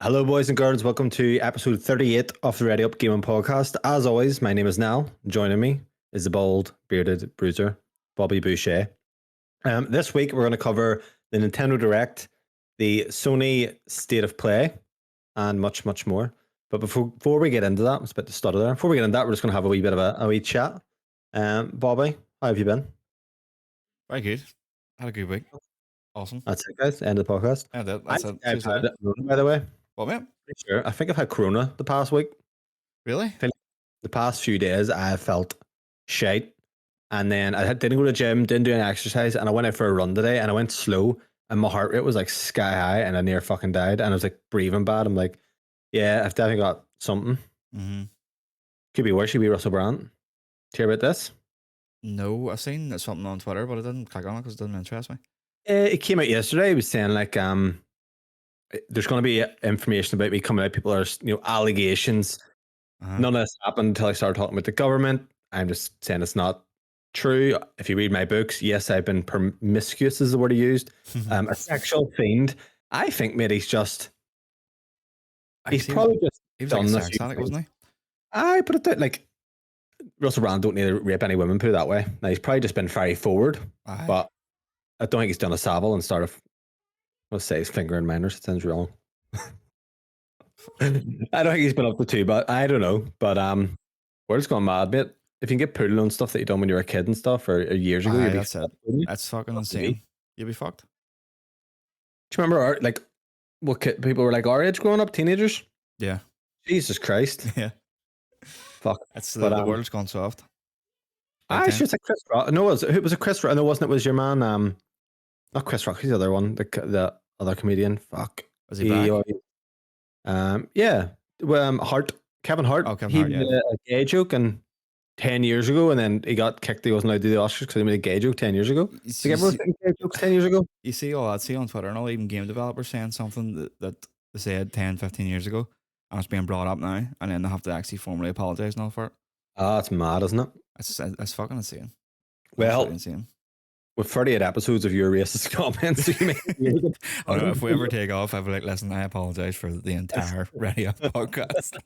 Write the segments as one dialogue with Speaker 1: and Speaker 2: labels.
Speaker 1: Hello, boys and girls. Welcome to episode 38 of the Ready Up Gaming Podcast. As always, my name is Niall. Joining me is the bald, bearded bruiser, Bobby Boucher. This week, we're going to cover the Nintendo Direct, the Sony State of Play, and much, much more. But before we get into that, it's a bit to stutter there. Before we get into that, we're just going to have a wee bit of a wee chat. Bobby, how have you been?
Speaker 2: Very good. Had a good week. Awesome.
Speaker 1: That's it, guys. End of the podcast.
Speaker 2: Yeah,
Speaker 1: I
Speaker 2: that's
Speaker 1: think
Speaker 2: it.
Speaker 1: I've
Speaker 2: Seriously.
Speaker 1: had it, by the way.
Speaker 2: What, mate?
Speaker 1: Pretty sure. I think I've had Corona the past week.
Speaker 2: Really?
Speaker 1: The past few days, I have felt shite. And then didn't go to the gym, didn't do any exercise, and I went out for a run today, and I went slow, and my heart rate was like sky high, and I near fucking died, and I was like breathing bad. I'm like, yeah, I've definitely got something.
Speaker 2: Mm-hmm.
Speaker 1: Could be worse. Could be Russell Brand. Do you hear about this?
Speaker 2: No, I seen something on Twitter, but I didn't click on it because it didn't interest me.
Speaker 1: It came out yesterday. It was saying like, there's going to be information about me coming out. People are, allegations. None of this happened until I started talking about the government. I'm just saying it's not true. If you read my books, yes, I've been promiscuous is the word he used. A sexual fiend. I think maybe he's probably just
Speaker 2: he was
Speaker 1: done
Speaker 2: like a
Speaker 1: this.
Speaker 2: sex addict, wasn't he?
Speaker 1: I put it like Russell Brand don't need to rape any women, put it that way. Now he's probably just been very forward, but I don't think he's done a Savile and started. Let's say his finger in minors. It sounds wrong. I don't think he's been up to two, but I don't know. But we're just going mad, mate. If you can get poodle on stuff that you done when you were a kid and stuff, or years ago,
Speaker 2: That's it. That's fucking insane. You'd be fucked.
Speaker 1: Do you remember what people were like our age growing up, teenagers?
Speaker 2: Yeah.
Speaker 1: Jesus Christ.
Speaker 2: Yeah.
Speaker 1: Fuck.
Speaker 2: It's the world's gone soft.
Speaker 1: I should say Chris Rock. No, it was a Chris Rock. No, wasn't it? Was your man? Not Chris Rock. He's the other one. The other comedian. Fuck.
Speaker 2: Was he back?
Speaker 1: Yeah. Kevin Hart.
Speaker 2: Oh, Kevin
Speaker 1: he
Speaker 2: Hart,
Speaker 1: made a gay joke 10 years ago, and then he got kicked. He wasn't allowed to do the Oscars because he made a gay joke 10 years ago. Like everyone was gay jokes 10 years ago.
Speaker 2: You see all that, see on Twitter and all, even game developers saying something that they said 10, 15 years ago, and it's being brought up now, and then they have to actually formally apologise and all for it.
Speaker 1: Ah, it's mad, isn't it?
Speaker 2: It's fucking insane.
Speaker 1: Well,
Speaker 2: insane.
Speaker 1: With 38 episodes of your racist comments,
Speaker 2: I know, if we ever take off, I'll be like, listen, I apologise for the entire Ready Up podcast.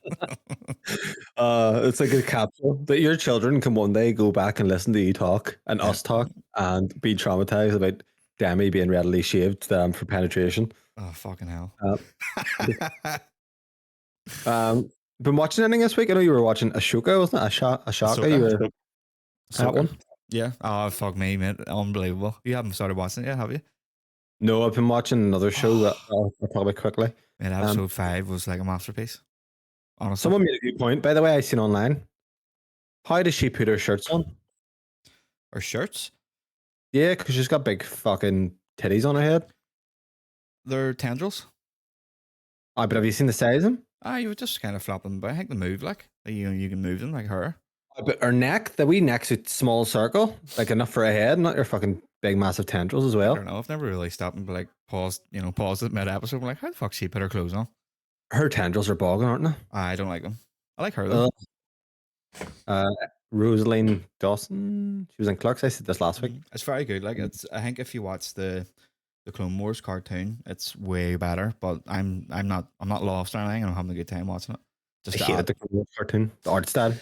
Speaker 1: It's like a capsule that your children can one day go back and listen to you talk and us talk and be traumatized about Demi being readily shaved for penetration.
Speaker 2: Oh, fucking hell.
Speaker 1: Been watching anything this week? I know you were watching Ashoka, wasn't it? Ashoka. You were that one?
Speaker 2: Yeah. Oh, fuck me, mate. Unbelievable. You haven't started watching it yet, have you?
Speaker 1: No, I've been watching another show that I'll talk about quickly.
Speaker 2: And episode 5 was like a masterpiece. Honestly.
Speaker 1: Someone made a good point, by the way, I seen online. How does she put her shirts on?
Speaker 2: Her shirts?
Speaker 1: Yeah, because she's got big fucking titties on her head.
Speaker 2: They're tendrils.
Speaker 1: But have you seen the size of them?
Speaker 2: You would just kind of flap them, but I think they move like you can move them like her.
Speaker 1: But her neck, the wee neck's a small circle, like enough for a head, not your fucking big massive tendrils as well.
Speaker 2: I don't know. I've never really stopped and be like paused it mid episode. I'm like, how the fuck she put her clothes on?
Speaker 1: Her tendrils are bogging, aren't they?
Speaker 2: I don't like them. I like her though.
Speaker 1: Rosaline Dawson, she was in Clerks. I said this last week.
Speaker 2: It's very good. Like I think if you watch the Clone Wars cartoon, it's way better. But I'm not lost or anything. I'm having a good time watching it.
Speaker 1: I hated the Clone Wars cartoon, the art style.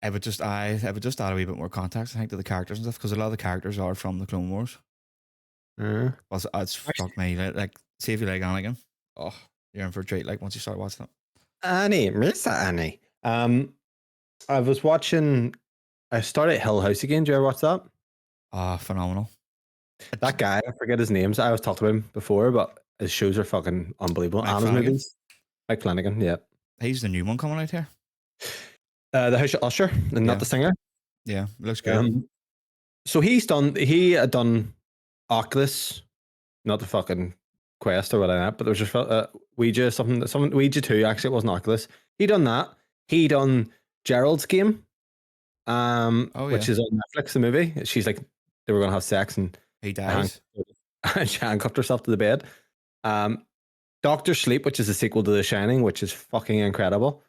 Speaker 2: I would just add a wee bit more context, I think, to the characters and stuff, because a lot of the characters are from the Clone Wars. But it's fuck me. Like, see if you like Anakin. Oh, you're in for a treat. Like once you start watching it.
Speaker 1: Annie, Miss Annie. I was watching. I started Hill House again. Do you ever watch that?
Speaker 2: Phenomenal.
Speaker 1: That guy, I forget his names. I was talked about him before, but his shows are fucking unbelievable. Anna's movies. Mike Flanagan, yeah.
Speaker 2: He's the new one coming out here.
Speaker 1: The House of Usher, and not the singer.
Speaker 2: Yeah, looks good.
Speaker 1: So he had done Oculus, not the fucking Quest or whatever, but there was just Ouija, something Ouija 2, actually it wasn't Oculus. He done that. He done Gerald's Game, which is on Netflix, the movie. She's like, they were gonna have sex and
Speaker 2: he dies.
Speaker 1: She handcuffed herself to the bed. Doctor Sleep, which is a sequel to The Shining, which is fucking incredible.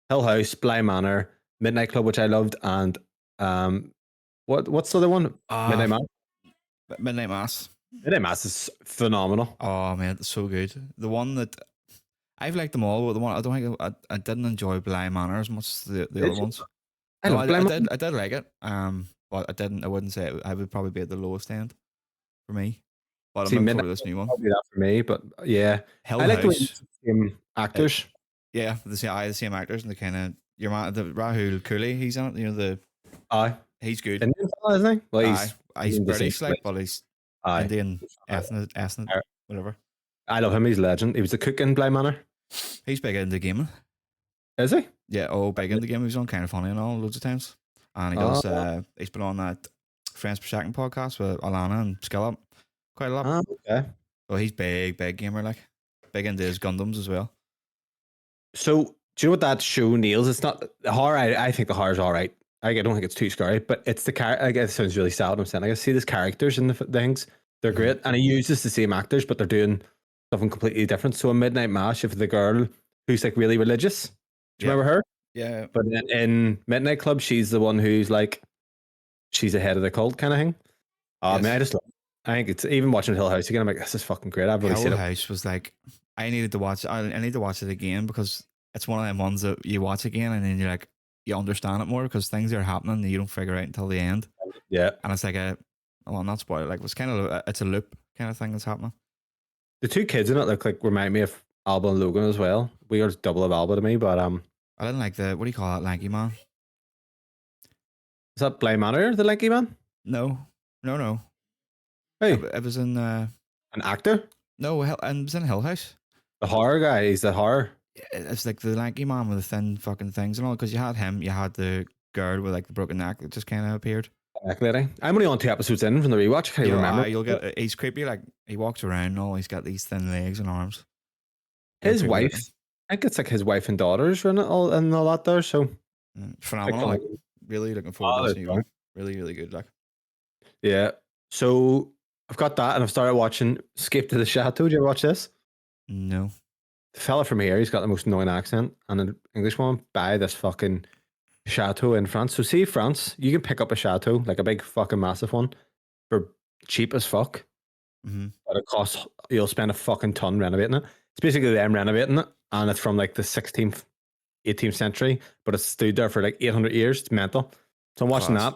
Speaker 1: Hill House, Bly Manor, Midnight Club, which I loved, and what's the other one? Midnight Mass.
Speaker 2: Midnight Mass.
Speaker 1: Midnight Mass is phenomenal.
Speaker 2: Oh man, it's so good. The one that I've liked them all, but the one I don't think I didn't enjoy Bly Manor as much as the other
Speaker 1: Did you?
Speaker 2: ones.
Speaker 1: I
Speaker 2: No,
Speaker 1: love Blind Man.
Speaker 2: I did like it. But I didn't. I wouldn't say I would probably be at the lowest end for me. But I'm
Speaker 1: See,
Speaker 2: looking forward
Speaker 1: Midnight
Speaker 2: to this new one.
Speaker 1: probably that for me, but yeah, I
Speaker 2: Hill
Speaker 1: like the way it's
Speaker 2: House.
Speaker 1: the same
Speaker 2: It,
Speaker 1: actors.
Speaker 2: yeah, the same actors and the kind of your man, the Rahul Cooley. He's in it. You know
Speaker 1: Aye,
Speaker 2: he's good.
Speaker 1: Indian fella, isn't he? Well,
Speaker 2: He's
Speaker 1: he's the same.
Speaker 2: British, like, but he's
Speaker 1: Aye,
Speaker 2: Indian ethnic, whatever.
Speaker 1: I love him. He's a legend. He was the cook in Bly Manor.
Speaker 2: He's big into gaming.
Speaker 1: Is he?
Speaker 2: Yeah, big into gaming. He's on Kind of Funny and all loads of times. And he
Speaker 1: Oh,
Speaker 2: does. He's been on that Friends Per Second podcast with Alana and Skillop quite a lot.
Speaker 1: okay.
Speaker 2: Well, he's big gamer, like big into his Gundams as well.
Speaker 1: So, do you know what that show nails? It's not the horror. I think the horror's all right. I don't think it's too scary, but it's the character. I guess it sounds really sad. What I'm saying, I see these characters in the things. They're great, and he uses the same actors, but they're doing something completely different. So, in Midnight Mass, if the girl who's like really religious, do you remember her?
Speaker 2: Yeah.
Speaker 1: But then in Midnight Club, she's the one who's like, she's the head of the cult kind of thing. I mean, I just love it. I think it's even watching Hill House again. I'm like, this is fucking great. I've already seen
Speaker 2: Hill
Speaker 1: it.
Speaker 2: House was like, I needed to watch. I need to watch it again because it's one of them ones that you watch again and then you're like, you understand it more because things are happening and you don't figure out until the end.
Speaker 1: Yeah.
Speaker 2: And it's like well, not spoiler. Like it's kind of it's a loop kind of thing that's happening.
Speaker 1: The two kids in it look like remind me of Alba and Logan as well. We are double of Alba to me, but
Speaker 2: I didn't like the what do you call that lanky man?
Speaker 1: is that Bly Manor, the lanky man?
Speaker 2: No.
Speaker 1: Hey,
Speaker 2: It was in
Speaker 1: an actor?
Speaker 2: no, and it was in Hill House.
Speaker 1: The horror guy. He's the horror.
Speaker 2: It's like the lanky man with the thin fucking things and all. Because you had him, you had the girl with like the broken neck that just kind of appeared.
Speaker 1: Lady. I'm only on 2 episodes in from the rewatch. I can't even remember.
Speaker 2: You'll get. He's creepy. Like he walks around and all. He's got these thin legs and arms.
Speaker 1: His wife. I think it's like his wife and daughters in it all and all that there. So
Speaker 2: phenomenal. Like, really looking forward to this new one. Really, really good. Like
Speaker 1: yeah. So I've got that, and I've started watching Escape to the Chateau. Did you ever watch this?
Speaker 2: No.
Speaker 1: The fella from here, he's got the most annoying accent, and an English one buy this fucking chateau in France. So see France, you can pick up a chateau, like a big fucking massive one, for cheap as fuck.
Speaker 2: Mm-hmm.
Speaker 1: But it costs, you'll spend a fucking ton renovating it. It's basically them renovating it, and it's from like the 16th, 18th century, but it's stood there for like 800 years. It's mental. So I'm watching that.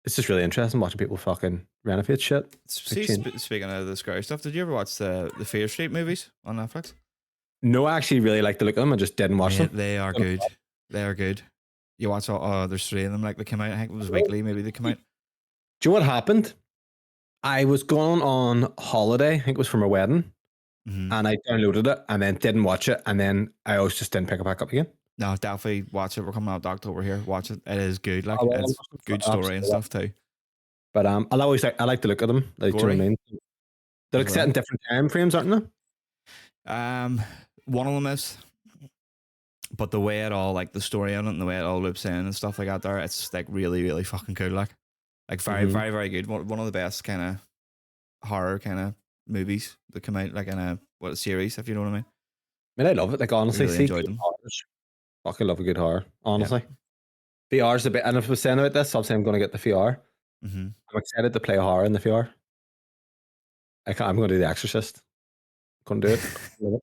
Speaker 1: It's just really interesting watching people fucking renovate shit.
Speaker 2: See, speaking of the scary stuff, did you ever watch the Fear Street movies on Netflix?
Speaker 1: No, I actually really like the look of them. I just didn't watch them.
Speaker 2: They are good. They are good. You watch there's 3 of them. Like they came out. I think it was weekly. Maybe they came out.
Speaker 1: Do you know what happened? I was going on holiday. I think it was for my wedding, and I downloaded it and then didn't watch it, and then I always just didn't pick it back up again.
Speaker 2: No, definitely watch it. We're coming out October here. Watch it. It is good. Like it's good story and stuff too.
Speaker 1: But I like the look of them. Like, do you know what I mean? They're like set in different time frames, aren't they?
Speaker 2: One of them is, but the way it all, like the story on it and the way it all loops in and stuff like that, there, it's like really, really fucking cool. Like very, very, very good. One of the best kind of horror kind of movies that come out, like in a series, if you know what I mean.
Speaker 1: I mean, I love it. Like honestly,
Speaker 2: really enjoyed them.
Speaker 1: Fucking love a good horror. Honestly, VR's a bit. And if I was saying about this, obviously I'm going to get the VR. I'm excited to play horror in the VR. I'm going to do The Exorcist. Couldn't do it.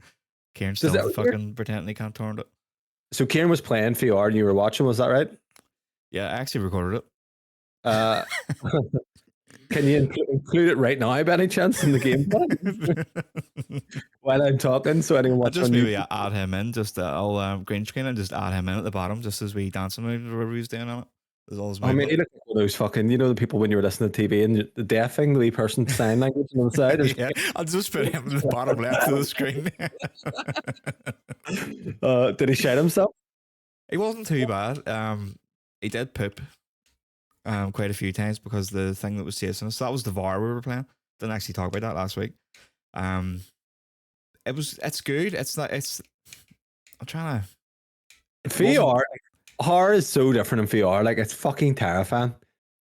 Speaker 2: Kieran's still fucking pretending he can't turn it.
Speaker 1: So Kieran was playing VR and you were watching, was that right?
Speaker 2: Yeah, I actually recorded it.
Speaker 1: Can you include it right now by any chance in the game? While I'm talking, so anyone watch
Speaker 2: just maybe add him in, just I'll green screen and just add him in at the bottom, just as we dancing moves or whatever he's doing on it.
Speaker 1: I mean, you look at all those fucking, you know, the people when you were listening to TV and the deaf thing, the wee person sign language on the side.
Speaker 2: Yeah, I'll just put him in the bottom left of the screen.
Speaker 1: Did he shite himself?
Speaker 2: He wasn't too bad. He did poop quite a few times because the thing that was chasing us, that was the VAR we were playing. Didn't actually talk about that last week. It's good. I'm trying to.
Speaker 1: VR, horror is so different in VR. Like, it's fucking terrifying.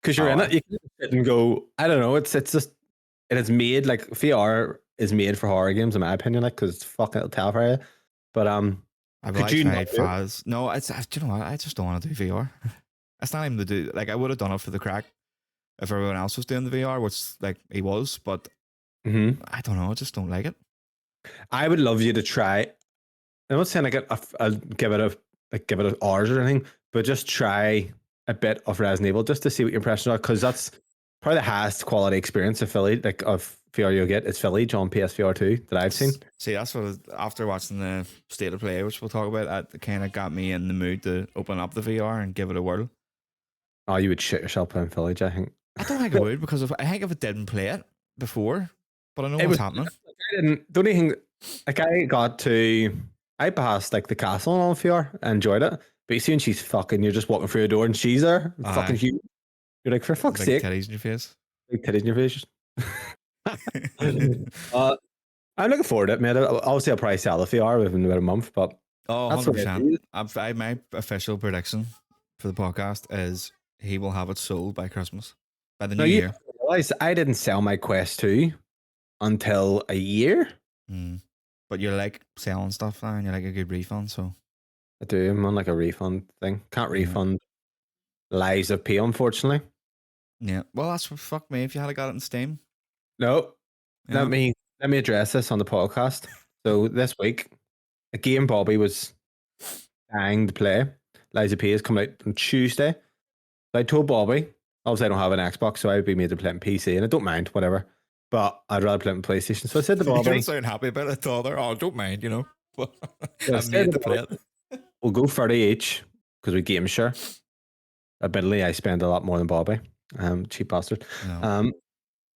Speaker 1: Because you're in it, you can sit and go, I don't know, it's just, it is made, like, VR is made for horror games, in my opinion, like, because it's fucking, it'll terrify you. But,
Speaker 2: could you tried Faz. No, do you know what? I just don't want to do VR. It's not even to do, like, I would have done it for the crack if everyone else was doing the VR, which, like, he was, but I don't know, I just don't like it.
Speaker 1: I would love you to try. I'm not saying I'll give it a hours or anything, but just try a bit of Resident Evil just to see what your impressions are, because that's probably the highest quality experience of Philly, like of VR you'll get. It's Philly on PSVR 2 that I've seen.
Speaker 2: See, that's what after watching the state of play, which we'll talk about, that kind of got me in the mood to open up the VR and give it a whirl.
Speaker 1: Oh, you would shit yourself playing Village, I think.
Speaker 2: I don't think I would, because I think if I didn't play it before, but I know what's happening.
Speaker 1: The only thing, like I passed like the castle on VR, I enjoyed it. But you see when she's fucking, you're just walking through a door and she's there, fucking huge. You're like, for fuck's sake.
Speaker 2: Big titties in your face.
Speaker 1: Big titties in your face. I'm looking forward to it, man. Obviously, I'll probably sell the VR within about a month, but
Speaker 2: 100%. My official prediction for the podcast is he will have it sold by Christmas, by the new year.
Speaker 1: Realize I didn't sell my Quest 2 until a year.
Speaker 2: But you're like selling stuff now and you're like a good refund, so
Speaker 1: I do. I'm on like a refund thing. Can't refund Lies of P, unfortunately.
Speaker 2: Yeah. Well, that's what fuck me if you had got it in Steam.
Speaker 1: No. Yeah. Let me address this on the podcast. So this week, a game Bobby was dying to play. Lies of P is coming out on Tuesday. So I told Bobby, obviously I don't have an Xbox, so I would be made to play on PC, and I don't mind, whatever. But I'd rather play on PlayStation. So I said to Bobby,
Speaker 2: you don't sound happy about it, either. Oh, don't mind, you know.
Speaker 1: I'm made to play it. We'll go 30 each because we game share. Admittedly, I spend a lot more than Bobby. Cheap bastard.
Speaker 2: No.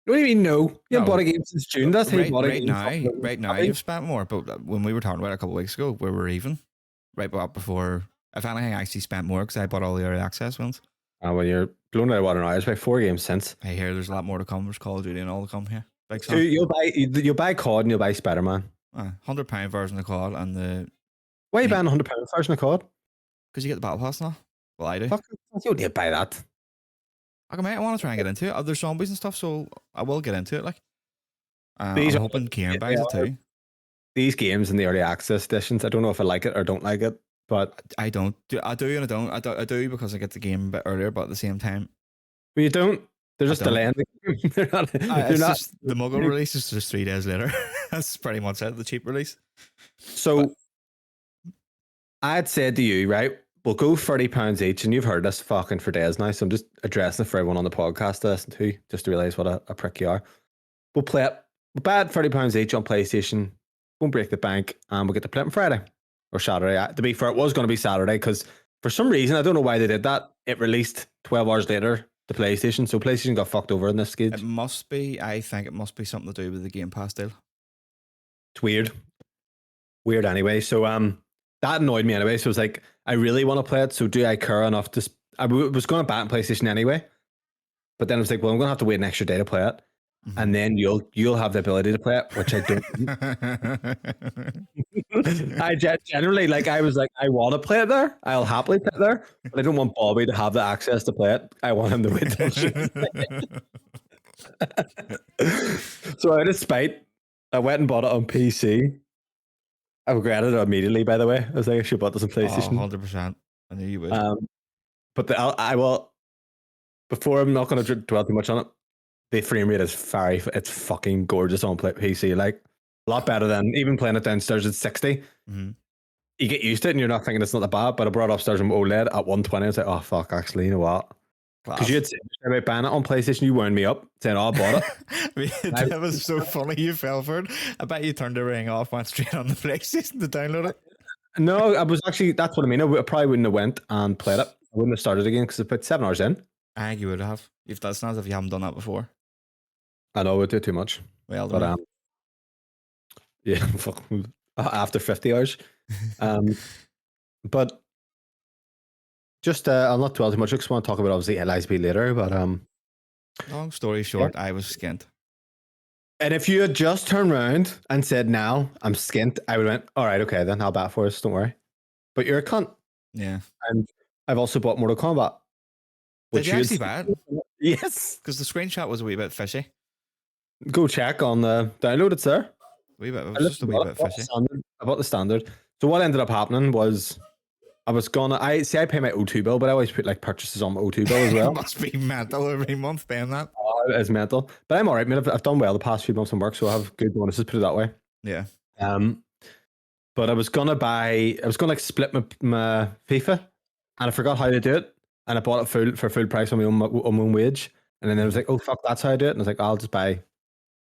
Speaker 1: What do you mean no? You haven't bought a game since June. That's
Speaker 2: right now you've spent more. But when we were talking about it a couple of weeks ago, we were even. Right before, if anything, I actually spent more because I bought all the early access ones.
Speaker 1: Well, you're blown out of water now. It's about 4 games since.
Speaker 2: I hear there's a lot more to come. There's Call of Duty and all to come here.
Speaker 1: So you'll buy COD and you'll buy Spider-Man.
Speaker 2: £100 version of COD and the.
Speaker 1: Why are you buying £100 version of COD?
Speaker 2: Because you get the battle pass now. Well, I do.
Speaker 1: Fuck, you don't need to buy that.
Speaker 2: Okay, mate, I want to try and get into it. There's zombies and stuff, so I will get into it. Like, I'm hoping Kieran buys it too.
Speaker 1: These games in the early access editions, I don't know if I like it or don't like it, but
Speaker 2: I don't. I do and I don't. I do because I get the game a bit earlier, but at the same time,
Speaker 1: but you don't. They're just delaying the game. they're not.
Speaker 2: The Muggle release is just 3 days later. That's pretty much it. The cheap release.
Speaker 1: So, I'd said to you, right? We'll go £30 each, and you've heard this fucking for days now, so I'm just addressing it for everyone on the podcast to listen to, just to realise what a prick you are. We'll play it. We'll buy it £30 each on PlayStation. Won't break the bank, and we'll get to play it on Friday or Saturday. To be fair, it was going to be Saturday because for some reason, I don't know why they did that. It released 12 hours later to PlayStation, so PlayStation got fucked over in this stage.
Speaker 2: It must be. I think it must be something to do with the Game Pass deal.
Speaker 1: It's weird. Weird anyway. So that annoyed me anyway. So it was like, I really want to play it. So do I care enough to? I was going to buy it on PlayStation anyway, but then I was like, well, I'm going to have to wait an extra day to play it, and then you'll have the ability to play it, which I don't. I generally I was like, I want to play it there. I'll happily play it there, but I don't want Bobby to have the access to play it. I want him to wait till So out of spite, I went and bought it on PC. I regretted it immediately, by the way. I was like, I should have bought this on PlayStation.
Speaker 2: 100%. I knew you would.
Speaker 1: But I will, before I'm not going to dwell too much on it, the frame rate is it's fucking gorgeous on PC. Like, a lot better than even playing it downstairs at 60. You get used to it and you're not thinking it's not that bad, but I brought it upstairs on OLED at 120. I was like, oh, fuck, actually, you know what? Because you had said about banning it on PlayStation, you wound me up saying, oh, I bought it.
Speaker 2: That was so funny. You fell for it. I bet you turned the ring off, went straight on the PlayStation to download it.
Speaker 1: No, I was actually, that's what I mean. I probably wouldn't have went and played it. I wouldn't have started again because I put 7 hours in.
Speaker 2: I think you would have. That's not as if you haven't done that before.
Speaker 1: I know, I would do too much.
Speaker 2: Well
Speaker 1: done. But, yeah, after 50 hours. But just, I'll not dwell too much. I just want to talk about, obviously, LISB later, but...
Speaker 2: long story short, yeah. I was skint.
Speaker 1: And if you had just turned around and said, now I'm skint, I would have went, all right, okay, then I'll bat for us, don't worry. But you're a cunt.
Speaker 2: Yeah.
Speaker 1: And I've also bought Mortal Kombat.
Speaker 2: Did you actually buy it?
Speaker 1: Yes.
Speaker 2: Because the screenshot was a wee bit fishy.
Speaker 1: Go check on the download, it's there.
Speaker 2: It was just a wee bit fishy.
Speaker 1: I bought the standard. So what ended up happening was I pay my O2 bill, but I always put purchases on my O2 bill as well.
Speaker 2: It must be mental every month paying that.
Speaker 1: Oh, it is mental. But I'm all right, man. I've done well the past few months in work, so I have good bonuses, put it that way.
Speaker 2: Yeah.
Speaker 1: but I was gonna like split my FIFA, and I forgot how to do it, and I bought it for full price on my own wage, and then I was like, oh fuck, that's how I do it, and I was like, I'll just buy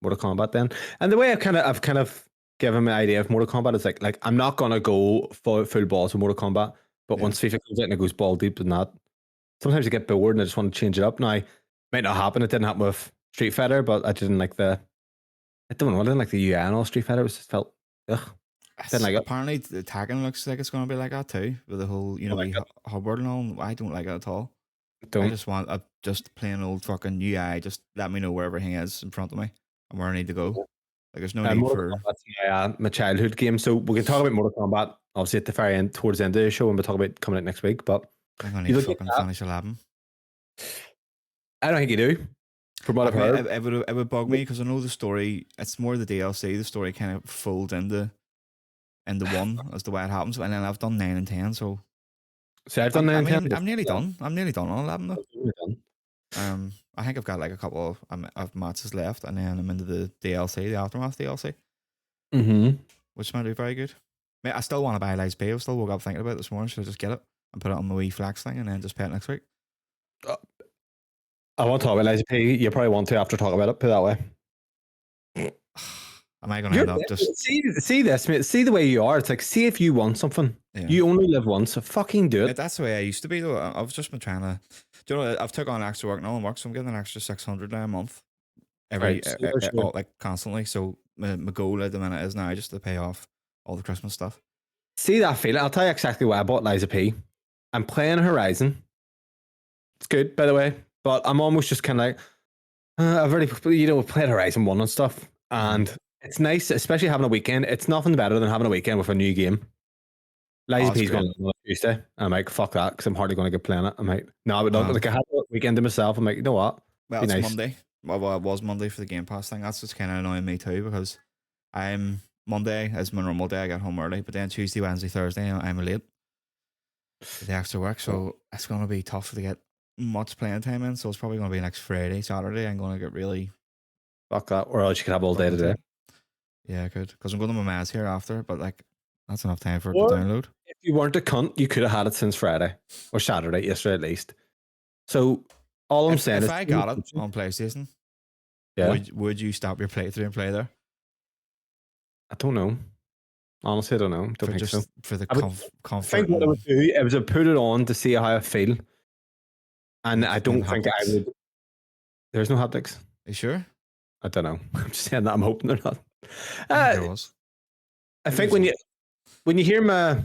Speaker 1: Mortal Kombat then. And the way I've kind of given my idea of Mortal Kombat is like I'm not gonna go full balls with Mortal Kombat, but once FIFA comes out and it goes ball deep in that, sometimes I get bored and I just want to change it up. Now, it might not happen. It didn't happen with Street Fighter, but I didn't like the UI and all Street Fighter. It just felt ugh. Didn't like it.
Speaker 2: Apparently, the tagging looks like it's going to be like that too, with the whole hub world and all. I don't like it at all. I just want a just plain old fucking UI. Just let me know where everything is in front of me and where I need to go. Like there's no need
Speaker 1: Mortal Kombat's my childhood game, so we can talk about Mortal Kombat obviously at the very end, towards the end of the show, and we'll talk about coming out next week. But
Speaker 2: I'm gonna need to fucking finish 11.
Speaker 1: I don't think you do. From what I've heard,
Speaker 2: it would bug me because I know the story. It's more the DLC. The story kind of folds into one as the way it happens. And then I've done 9 and 10, so
Speaker 1: I've done 9 and 10.
Speaker 2: I'm nearly done. I'm nearly done on 11 though. I think I've got like a couple of matches left, and then I'm into the DLC, the Aftermath DLC, which might be very good. Mate, I still want to buy Lies Bay. I still woke up thinking about it this morning. Should I just get it and put it on my wee flex thing and then just pay it next week?
Speaker 1: I want to talk about Lies Bay. You probably want to after talk about it. Put it that way.
Speaker 2: Am I going to end up just
Speaker 1: see this, mate? See the way you are. It's like, see if you want something. Yeah. You only live once, so fucking do it.
Speaker 2: That's the way I used to be, though. I've just been trying to. Do you know? I've took on extra work now and work, so I'm getting an extra 600 now a month, like constantly. So my goal at the minute is now just to pay off all the Christmas stuff.
Speaker 1: See that feeling? I'll tell you exactly why I bought Lies P. I'm playing Horizon. It's good, by the way, but I'm almost just kind of like, I've already played Horizon 1 and stuff, and it's nice, especially having a weekend. It's nothing better than having a weekend with a new game. Lies P's going on Tuesday. I'm like, fuck that, because I'm hardly going to get playing it. I'm like, no, but not. Like I had a weekend to myself. I'm like, you know what?
Speaker 2: Well, it's nice. Monday. Well, it was Monday for the Game Pass thing. That's just kind of annoying me too, because Monday is my normal day. I get home early, but then Tuesday, Wednesday, Thursday, I'm late. The extra work, so it's going to be tough to get much playing time in. So it's probably going to be next Friday, Saturday. I'm going to get really
Speaker 1: fuck that, or else you could have all day today.
Speaker 2: Yeah, I could, because I'm going to my ma's here after, but like that's enough time for it to download.
Speaker 1: If you weren't a cunt, you could have had it since Friday or Saturday, yesterday at least. So all I'm saying is,
Speaker 2: if I got it on PlayStation, would you stop your playthrough and play there?
Speaker 1: I don't know. Honestly, I don't know. Don't think so.
Speaker 2: For the comfort.
Speaker 1: I think what I would do is put it on to see how I feel, and I don't think I would. There's no haptics.
Speaker 2: Are you sure?
Speaker 1: I don't know. I'm just saying that. I'm hoping they're not.
Speaker 2: There was.
Speaker 1: I think when you hear my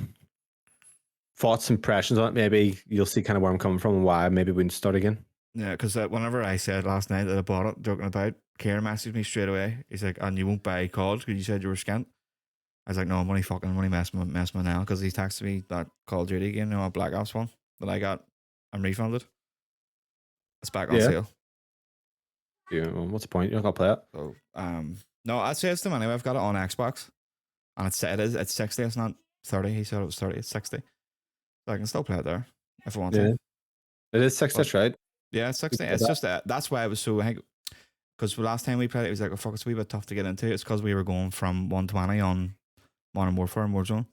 Speaker 1: thoughts, impressions on it, maybe you'll see kind of where I'm coming from and why maybe we wouldn't start again.
Speaker 2: Yeah, because whenever I said last night that I bought it, joking about, Kieran messaged me straight away. He's like, and you won't buy COD because you said you were scant. I was like, no, I'm only messing with now, because he texted me that Call of Duty game, a Black Ops one that I got. I'm refunded. It's back on sale.
Speaker 1: Yeah, well, what's the point? You're not gonna play
Speaker 2: it. So, no, I'd say it's to him anyway. I've got it on Xbox, and it's 60. It's not 30. He said it was 30. It's 60. So I can still play it there if I want to.
Speaker 1: It is 60, that's right.
Speaker 2: Yeah, it's 60. It's just that's why I was so. Because the last time we played it, was like, oh fuck, it's a wee bit tough to get into. It's because we were going from 120 on Modern Warfare and Warzone,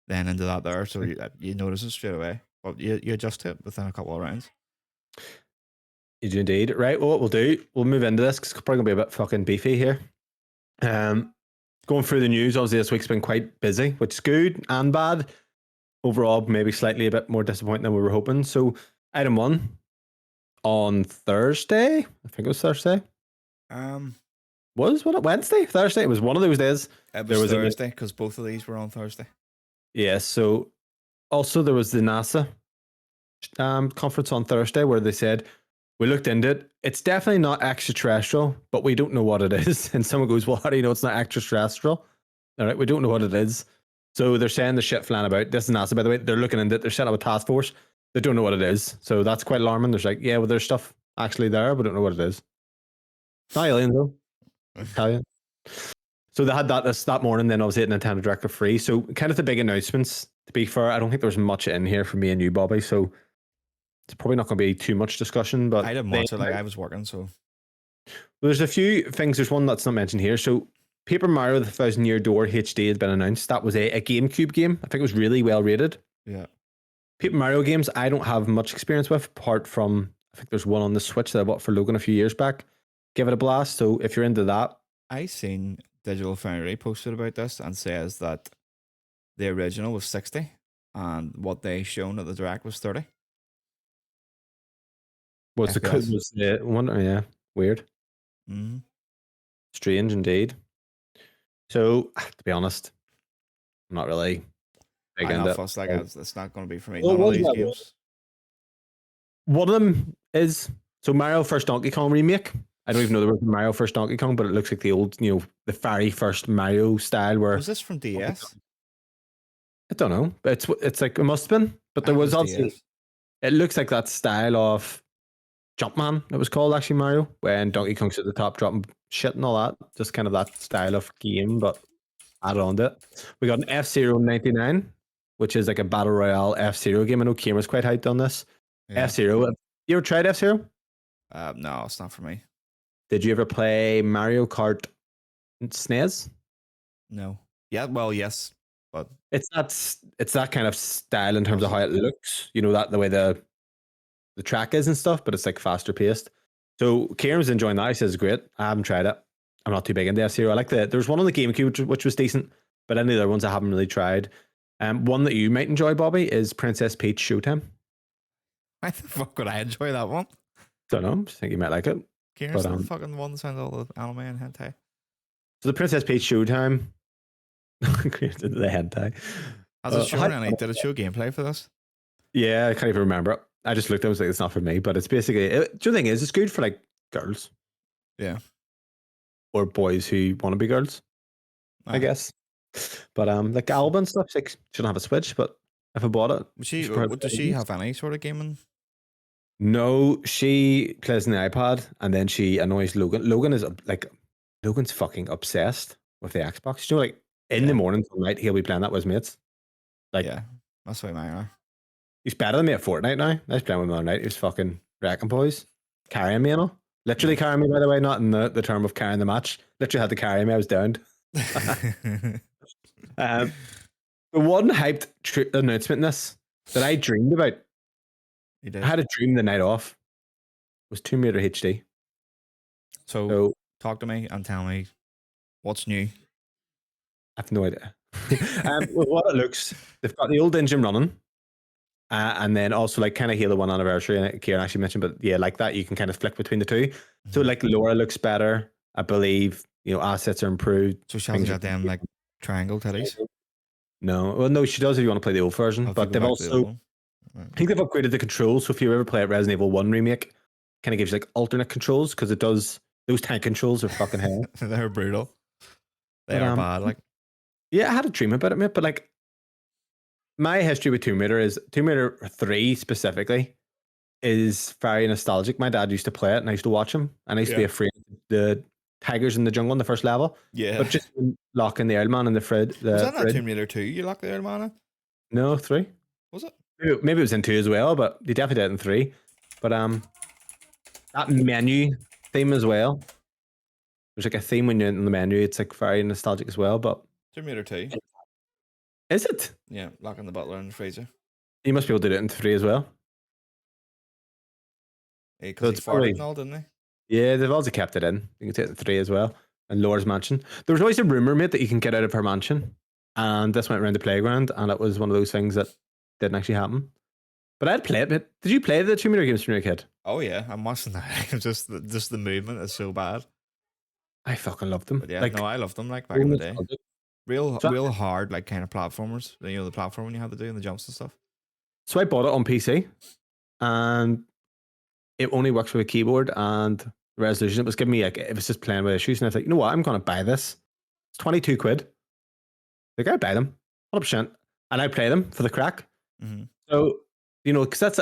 Speaker 2: then into that there, so you notice it straight away. But you adjust to it within a couple of rounds.
Speaker 1: You do indeed. Right, well, what we'll do, we'll move into this, because it's probably going to be a bit fucking beefy here. Going through the news, obviously this week's been quite busy, which is good and bad. Overall, maybe slightly a bit more disappointing than we were hoping. So, item 1, on Thursday, I think it was Thursday. Wednesday? Thursday? It was one of those days.
Speaker 2: It was Thursday, because both of these were on Thursday.
Speaker 1: Yeah, so also there was the NASA conference on Thursday where they said, we looked into it. It's definitely not extraterrestrial, but we don't know what it is. And someone goes, well, how do you know it's not extraterrestrial? All right, we don't know what it is. So they're saying the shit flying about. This is NASA, by the way. They're looking into it. They're setting up a task force. They don't know what it is. So that's quite alarming. There's like, yeah, well, there's stuff actually there, but we don't know what it is. Not alien, though. Italian. So they had that morning, then obviously at Nintendo Direct for free. So kind of the big announcements. To be fair, I don't think there was much in here for me and you, Bobby. So it's probably not going to be too much discussion. But
Speaker 2: I didn't watch it, like I was working, so
Speaker 1: there's a few things. There's one that's not mentioned here. So Paper Mario: The Thousand Year Door HD had been announced. That was a GameCube game. I think it was really well rated.
Speaker 2: Yeah.
Speaker 1: Paper Mario games I don't have much experience with, apart from I think there's one on the Switch that I bought for Logan a few years back. Give it a blast. So if you're into that,
Speaker 2: I seen Digital Foundry posted about this and says that the original was 60 and what they shown at the direct was 30.
Speaker 1: was the
Speaker 2: FPS.
Speaker 1: was the one? Yeah, weird,
Speaker 2: Mm-hmm.
Speaker 1: strange indeed. So to be honest, I'm not really big
Speaker 2: I'm
Speaker 1: into
Speaker 2: not
Speaker 1: it.
Speaker 2: fussed. Like, it's not going to be for me.
Speaker 1: Well,
Speaker 2: None of
Speaker 1: what
Speaker 2: these
Speaker 1: was that?
Speaker 2: games.
Speaker 1: One of them is so Mario First Donkey Kong remake. I don't even know the word Mario First Donkey Kong, but it looks like the old, the very first Mario style. Where
Speaker 2: Was this from DS?
Speaker 1: I don't know. It's like it must have been, but there
Speaker 2: I
Speaker 1: was
Speaker 2: was
Speaker 1: also.
Speaker 2: DS.
Speaker 1: It looks like that style of Jumpman. It was called actually Mario, when Donkey Kong's at the top dropping shit and all that. Just kind of that style of game, but added on to it. We got an F-Zero 99, which is like a battle royale F-Zero game. I know Cameron's quite hyped on this.
Speaker 2: Yeah.
Speaker 1: F-Zero. You ever tried F-Zero?
Speaker 2: No, it's not for me.
Speaker 1: Did you ever play Mario Kart SNES?
Speaker 2: No. Yeah. Well, yes, but
Speaker 1: It's that kind of style in terms of how it looks. You know, that the way the track is and stuff, but it's like faster paced. So Kieran's enjoying that. He says it's great. I haven't tried it. I'm not too big into F-Zero. I like there's one on the GameCube which was decent, but any other ones I haven't really tried. One that you might enjoy, Bobby, is Princess Peach Showtime.
Speaker 2: why the fuck would I enjoy that one?
Speaker 1: Don't know. I think you might like it.
Speaker 2: Kieran's
Speaker 1: But,
Speaker 2: the fucking one that sends all the anime and hentai.
Speaker 1: So the Princess Peach Showtime created the hentai.
Speaker 2: Has it shown any? Did it show gameplay for this?
Speaker 1: Yeah, I can't even remember it. I just looked. I was like, it's not for me. But it's basically. The thing is, it's good for like girls.
Speaker 2: Yeah.
Speaker 1: Or boys who want to be girls, I guess. But like Alba and stuff, like she don't have a Switch, but if I bought it,
Speaker 2: Does she have any sort of gaming?
Speaker 1: No, she plays on the iPad, and then she annoys Logan. Logan's fucking obsessed with the Xbox. You know, like in the morning till night, he'll be playing that with his mates. Like,
Speaker 2: yeah, that's why mine are.
Speaker 1: He's better than me at Fortnite now. I was playing with him the other night. He was fucking wrecking boys, carrying me, literally carrying me. By the way, not in the term of carrying the match. Literally had to carry me. I was downed. The one hyped announcement in this that I dreamed about. I had a dream the night off. Was 2 meter HD.
Speaker 2: So talk to me and tell me what's new.
Speaker 1: I have no idea. With what it looks, they've got the old engine running, and then also like kind of Halo 1 anniversary, and Kieran actually mentioned, but yeah, like that you can kind of flick between the two. Mm-hmm. So like Laura looks better, I believe. Assets are improved.
Speaker 2: So she hasn't got them like triangle titties.
Speaker 1: No, well, no, she does if you want to play the old version. But they've also, I think they've upgraded the controls. So if you ever play Resident Evil 1 remake, kind of gives you like alternate controls because it does. Those tank controls are fucking hell.
Speaker 2: They're brutal. They are bad. Like,
Speaker 1: yeah, I had a dream about it, mate. But like, my history with Tomb Raider is Tomb Raider 3 specifically is very nostalgic. My dad used to play it, and I used to watch him, and I used to be afraid of the tigers in the jungle in the first level.
Speaker 2: Yeah,
Speaker 1: but just locking the old man in the fridge.
Speaker 2: Was that not Tomb Raider 2? You locked the old man in?
Speaker 1: No, 3.
Speaker 2: Was it?
Speaker 1: Maybe it was in 2 as well, but you definitely did it in 3. But that menu theme as well. There's like a theme when you're in the menu. It's like very nostalgic as well. But
Speaker 2: Tomb Raider 2.
Speaker 1: Is it?
Speaker 2: Yeah, locking the butler in the freezer.
Speaker 1: You must be able to do it in 3 as well.
Speaker 2: Yeah, because he farted and all, didn't he?
Speaker 1: Yeah, they've also kept it in. You can take it in 3 as well. And Laura's mansion. There was always a rumor, mate, that you can get out of her mansion. And this went around the playground, and it was one of those things that didn't actually happen. But I'd play it. But did you play the Tomb Raider games when you were a kid?
Speaker 2: Oh yeah, I'm watching that. just the movement is so bad.
Speaker 1: I fucking loved them.
Speaker 2: But yeah, no, I loved them like back in the day. Real
Speaker 1: So
Speaker 2: hard, like kind of platformers. You know, the platforming you had to do and the jumps and stuff.
Speaker 1: So I bought it on PC, and it only works with a keyboard and resolution. It was giving me like, it was just playing with issues, and I was like, you know what, I'm going to buy this. It's 22 quid. Like, I buy them 100%, and I play them for the crack.
Speaker 2: Mm-hmm.
Speaker 1: So because that's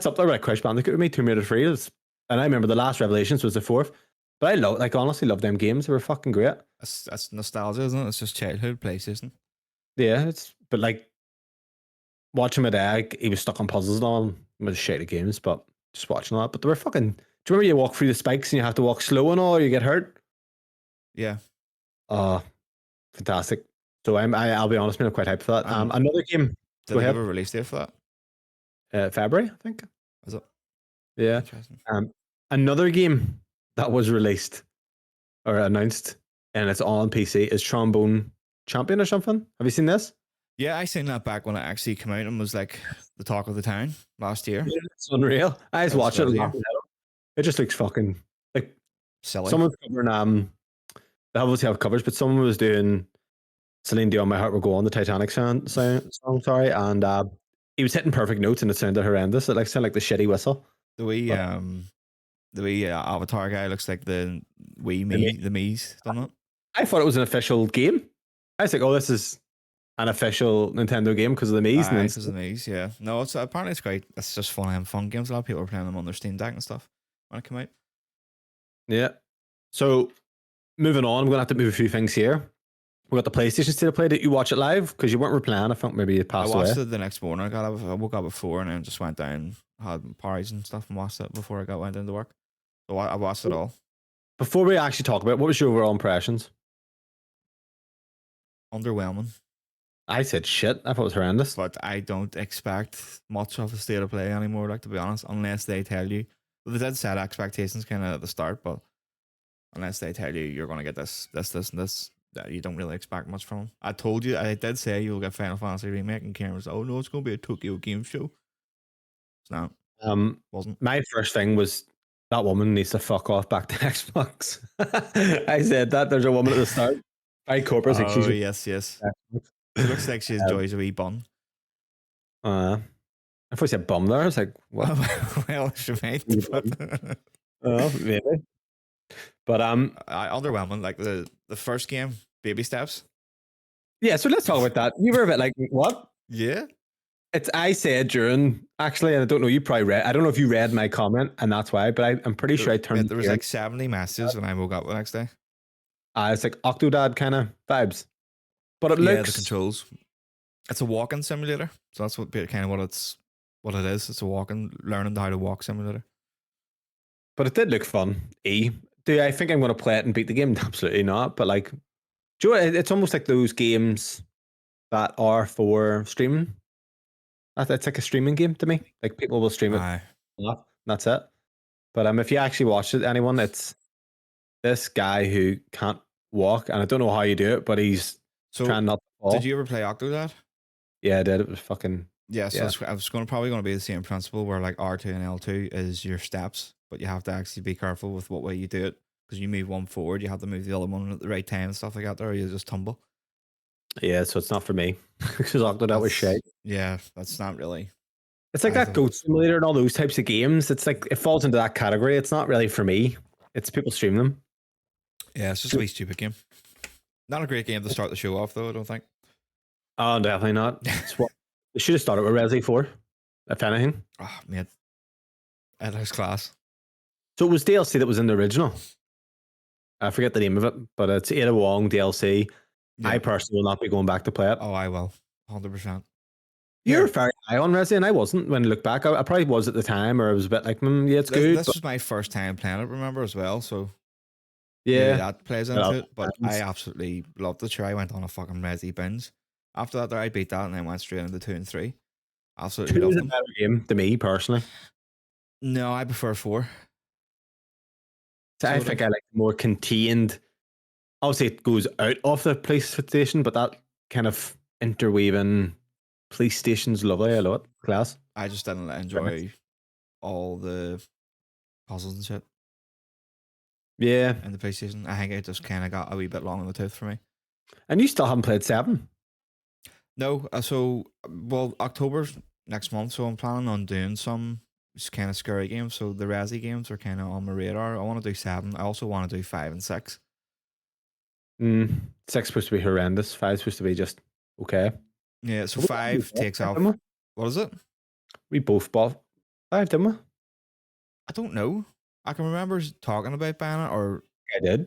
Speaker 1: up there with like Crash Bandicoot with me. Tomb Raider 3 is, and I remember the last Revelations was the 4th. But I honestly love them games. They were fucking great.
Speaker 2: That's nostalgia, isn't it? It's just childhood PlayStation.
Speaker 1: Yeah, but like watching my dad, he was stuck on puzzles and all. It was shitty games, but just watching all that. But they were fucking. Do you remember you walk through the spikes and you have to walk slow and all, or you get hurt?
Speaker 2: Yeah.
Speaker 1: Fantastic. So I'll be honest, man, I'm quite hyped for that. Another game.
Speaker 2: Did
Speaker 1: Go
Speaker 2: they give
Speaker 1: ahead.
Speaker 2: a release date for that?
Speaker 1: February, I think.
Speaker 2: Is it?
Speaker 1: Yeah.
Speaker 2: Interesting.
Speaker 1: Another game that was released or announced, and it's on PC, is Trombone Champion or something. Have you seen this?
Speaker 2: Yeah, I seen that back when it actually came out and was like the talk of the town last year.
Speaker 1: Yeah, it's unreal. I just watched it. It just looks fucking like
Speaker 2: silly.
Speaker 1: Someone's covering. They obviously have covers, but someone was doing Celine Dion, "My Heart Will Go On," the Titanic song. Sorry, and he was hitting perfect notes, and it sounded horrendous. It sounded like the shitty whistle.
Speaker 2: The wee avatar guy looks like the Mii's done it.
Speaker 1: I thought it was an official game. I was like, "Oh, this is an official Nintendo game because of the Mii's."
Speaker 2: Because of the Mii's, yeah. No, apparently it's great. It's just fun games. A lot of people are playing them on their Steam Deck and stuff when it came out.
Speaker 1: Yeah. So moving on, I'm gonna have to move a few things here. We got the PlayStation State of Play. Did you watch it live? Because you weren't replaying. I think maybe you passed away.
Speaker 2: I watched it the next morning. I woke up at 4 and then just went down, had parties and stuff, and watched it before I went into work. So I watched it all.
Speaker 1: Before we actually talk about it, what was your overall impressions?
Speaker 2: Underwhelming.
Speaker 1: I said shit. I thought it was horrendous.
Speaker 2: But I don't expect much of a State of Play anymore, like, to be honest, unless they tell you. Well, they did set expectations kind of at the start, but unless they tell you you're going to get this, and this, you don't really expect much from them. I did say you'll get Final Fantasy Remake, and Karen was, oh no, it's going to be a Tokyo Game Show. It's not. Wasn't.
Speaker 1: My first thing was that woman needs to fuck off back to Xbox. I said that. There's a woman at the start. Very corporate.
Speaker 2: Oh,
Speaker 1: like
Speaker 2: yes. It looks like she enjoys a wee bun.
Speaker 1: I thought you said bum there. I was like, what?
Speaker 2: Well, she might.
Speaker 1: Maybe. But
Speaker 2: underwhelming. Like the first game, Baby Steps.
Speaker 1: Yeah, so let's talk about that. You were a bit like, what?
Speaker 2: Yeah.
Speaker 1: I said during, actually, and I don't know, you probably read, I don't know if you read my comment, and that's why, but I'm pretty sure I turned.
Speaker 2: There was like 70 messages when I woke up the next day.
Speaker 1: It's like Octodad kind of vibes. But it
Speaker 2: looks.
Speaker 1: Yeah,
Speaker 2: the controls. It's a walking simulator. So that's what it is. It's a learning how to walk simulator.
Speaker 1: But it did look fun. Do I think I'm going to play it and beat the game? Absolutely not. But like, do you know, it's almost like those games that are for streaming. It's like a streaming game to me. Like people will stream it. A lot, that's it. But if you actually watch it, anyone, it's this guy who can't walk, and I don't know how you do it, but he's trying not to fall.
Speaker 2: Did you ever play Octodad?
Speaker 1: Yeah, I did. It was fucking.
Speaker 2: Yeah, so I was probably going to be the same principle where like R2 and L2 is your steps, but you have to actually be careful with what way you do it, because you move one forward, you have to move the other one at the right time and stuff like that, or you just tumble. Yeah,
Speaker 1: so it's not for me because Octodad was shit.
Speaker 2: Yeah, that's not really.
Speaker 1: It's like that Goat Simulator and all those types of games. It's like it falls into that category. It's not really for me. It's people stream them.
Speaker 2: Yeah, it's just a wee stupid game. Not a great game to start the show off, though, I don't think.
Speaker 1: Oh, definitely not. They should have started with Resi 4, if anything.
Speaker 2: Oh, mate. It looks class.
Speaker 1: So it was DLC that was in the original. I forget the name of it, but it's Ada Wong DLC. Yeah. I personally will not be going back to play it.
Speaker 2: Oh, I will. 100%.
Speaker 1: You're very high on Resi, and I wasn't when I look back. I probably was at the time, or I was a bit like, yeah, it's good.
Speaker 2: This was my first time playing it, remember, as well, so
Speaker 1: yeah,
Speaker 2: that plays into it. But I absolutely loved it. Sure, I went on a fucking Resi binge. After that, I beat that and then went straight into 2 and 3. Absolutely loved them.
Speaker 1: 2 is a better game to me, personally.
Speaker 2: No, I prefer 4.
Speaker 1: So I think I like more contained. Obviously, it goes out of the police station, but that kind of interweaving police station's lovely. I love it. Class.
Speaker 2: I just didn't enjoy all the puzzles and shit.
Speaker 1: Yeah.
Speaker 2: In the PlayStation. I think it just kind of got a wee bit long in the tooth for me.
Speaker 1: And you still haven't played 7?
Speaker 2: No. October's next month, so I'm planning on doing some kind of scary games. So the Resi games are kind of on my radar. I want to do 7. I also want to do 5 and 6.
Speaker 1: 6 supposed to be horrendous. 5 supposed to be just okay.
Speaker 2: Yeah, so 5 takes off. What is it? We
Speaker 1: both bought 5, didn't we?
Speaker 2: I don't know. I can remember talking about buying it, or
Speaker 1: I did.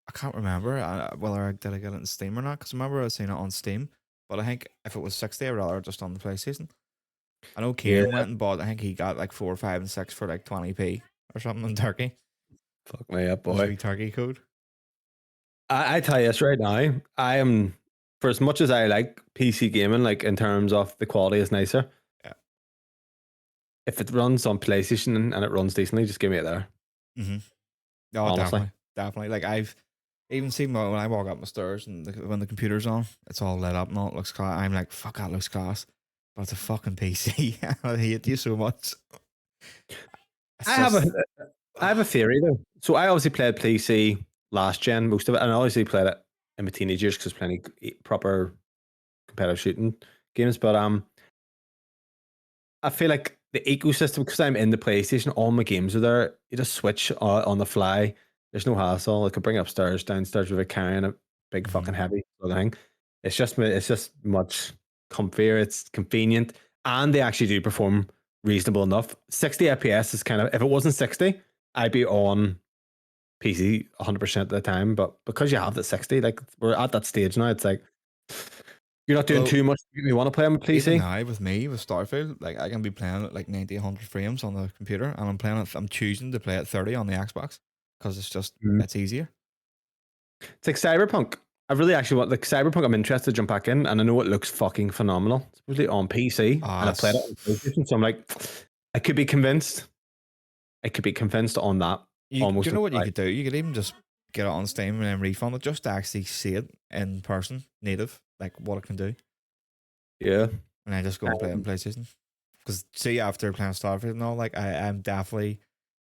Speaker 2: I can't remember whether did I get it in Steam or not, because I remember I seen it on Steam. But I think if it was 60, I'd rather just on the PlayStation. I know Kieran went and bought, I think he got like 4, 5, and 6 for like 20p or something in Turkey.
Speaker 1: Fuck me up, boy.
Speaker 2: Turkey code.
Speaker 1: I tell you this right now. I am, for as much as I like PC gaming, like in terms of the quality is nicer.
Speaker 2: Yeah.
Speaker 1: If it runs on PlayStation and it runs decently, just give me it there.
Speaker 2: Mm-hmm. Oh,
Speaker 1: Honestly,
Speaker 2: definitely. Like I've even seen when I walk up my stairs and when the computer's on, it's all lit up and all it looks class. I'm like, fuck, that looks class, but it's a fucking PC. I hate you so much. It's
Speaker 1: I have a
Speaker 2: just,
Speaker 1: I have a theory though. So I obviously played PC last gen, most of it, and I obviously played it in my teenage years because plenty proper competitive shooting games. But I feel like the ecosystem, because I'm in the PlayStation, all my games are there. You just switch on the fly. There's no hassle. I can bring it upstairs, downstairs without carrying a big
Speaker 2: Mhm.
Speaker 1: fucking heavy sort of thing. It's just much comfier. It's convenient, and they actually do perform reasonable enough. 60 FPS is kind of, if it wasn't 60, I'd be on PC 100% of the time. But because you have the 60, like we're at that stage now, it's like you're not doing
Speaker 2: Although
Speaker 1: too much. You want to play on
Speaker 2: even
Speaker 1: PC?
Speaker 2: now with me with Starfield, like I can be playing at like 90, 100 frames on the computer, and I'm choosing to play at 30 on the Xbox because it's easier.
Speaker 1: It's like Cyberpunk. I really actually want, like, Cyberpunk. I'm interested to jump back in, and I know it looks fucking phenomenal. It's really on PC, and I played it
Speaker 2: It's,
Speaker 1: on PlayStation, so I'm like, I could be convinced. I could be convinced on that
Speaker 2: do
Speaker 1: almost.
Speaker 2: you know what you could do? You could even just get it on Steam and then refund it just to actually see it in person, native, like what it can do,
Speaker 1: Yeah.
Speaker 2: and then just go and play it on
Speaker 1: Um,
Speaker 2: PlayStation. Because see, after playing Starfield and all, like I'm definitely,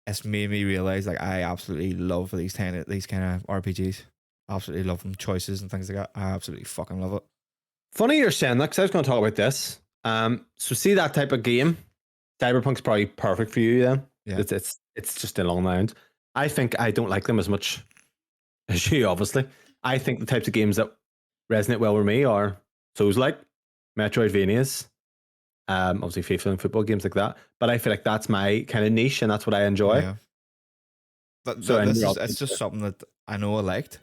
Speaker 2: it's made me realize like I absolutely love these kind of RPGs. Absolutely love them, choices and things like that. I absolutely fucking love it.
Speaker 1: Funny you're saying that, because I was going to talk about this. So see that type of game, Cyberpunk's probably perfect for you. Then
Speaker 2: Yeah,
Speaker 1: it's just along the lines. I think I don't like them as much as you. Obviously, I think the types of games that resonate well with me are Souls-like, Metroidvanias, obviously FIFA and football games like that. But I feel like that's my kind of niche, and that's what I enjoy.
Speaker 2: yeah. But
Speaker 1: So, and
Speaker 2: this
Speaker 1: you're
Speaker 2: is
Speaker 1: obviously,
Speaker 2: it's just something that I know I liked.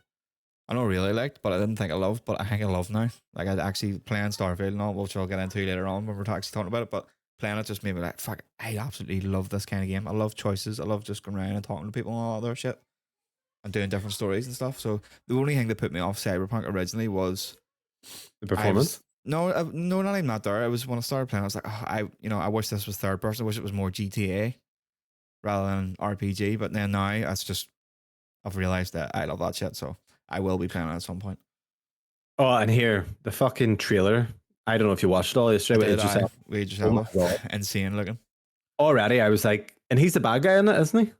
Speaker 2: I know I really liked, but I didn't think I loved. But I think I love now. Like I actually playing Starfield and all, which I'll get into later on when we're actually talking about it. But playing it just made me like, fuck, I absolutely love this kind of game. I love choices. I love just going around and talking to people and all that other shit and doing different stories and stuff. So the only thing that put me off Cyberpunk originally was
Speaker 1: the
Speaker 2: I was
Speaker 1: performance.
Speaker 2: no, not even that there. I was when I started playing, I was like, oh, I wish this was third person. I wish it was more GTA rather than RPG. But then now it's just I've realized that I love that shit. So I will be playing it at some point.
Speaker 1: Oh, and here, the fucking trailer. I don't know if you watched it all
Speaker 2: I
Speaker 1: yesterday, but
Speaker 2: did.
Speaker 1: it's just,
Speaker 2: We just
Speaker 1: oh
Speaker 2: have
Speaker 1: my
Speaker 2: a
Speaker 1: God.
Speaker 2: insane looking.
Speaker 1: Already, I was like, and he's the bad guy in it, isn't he?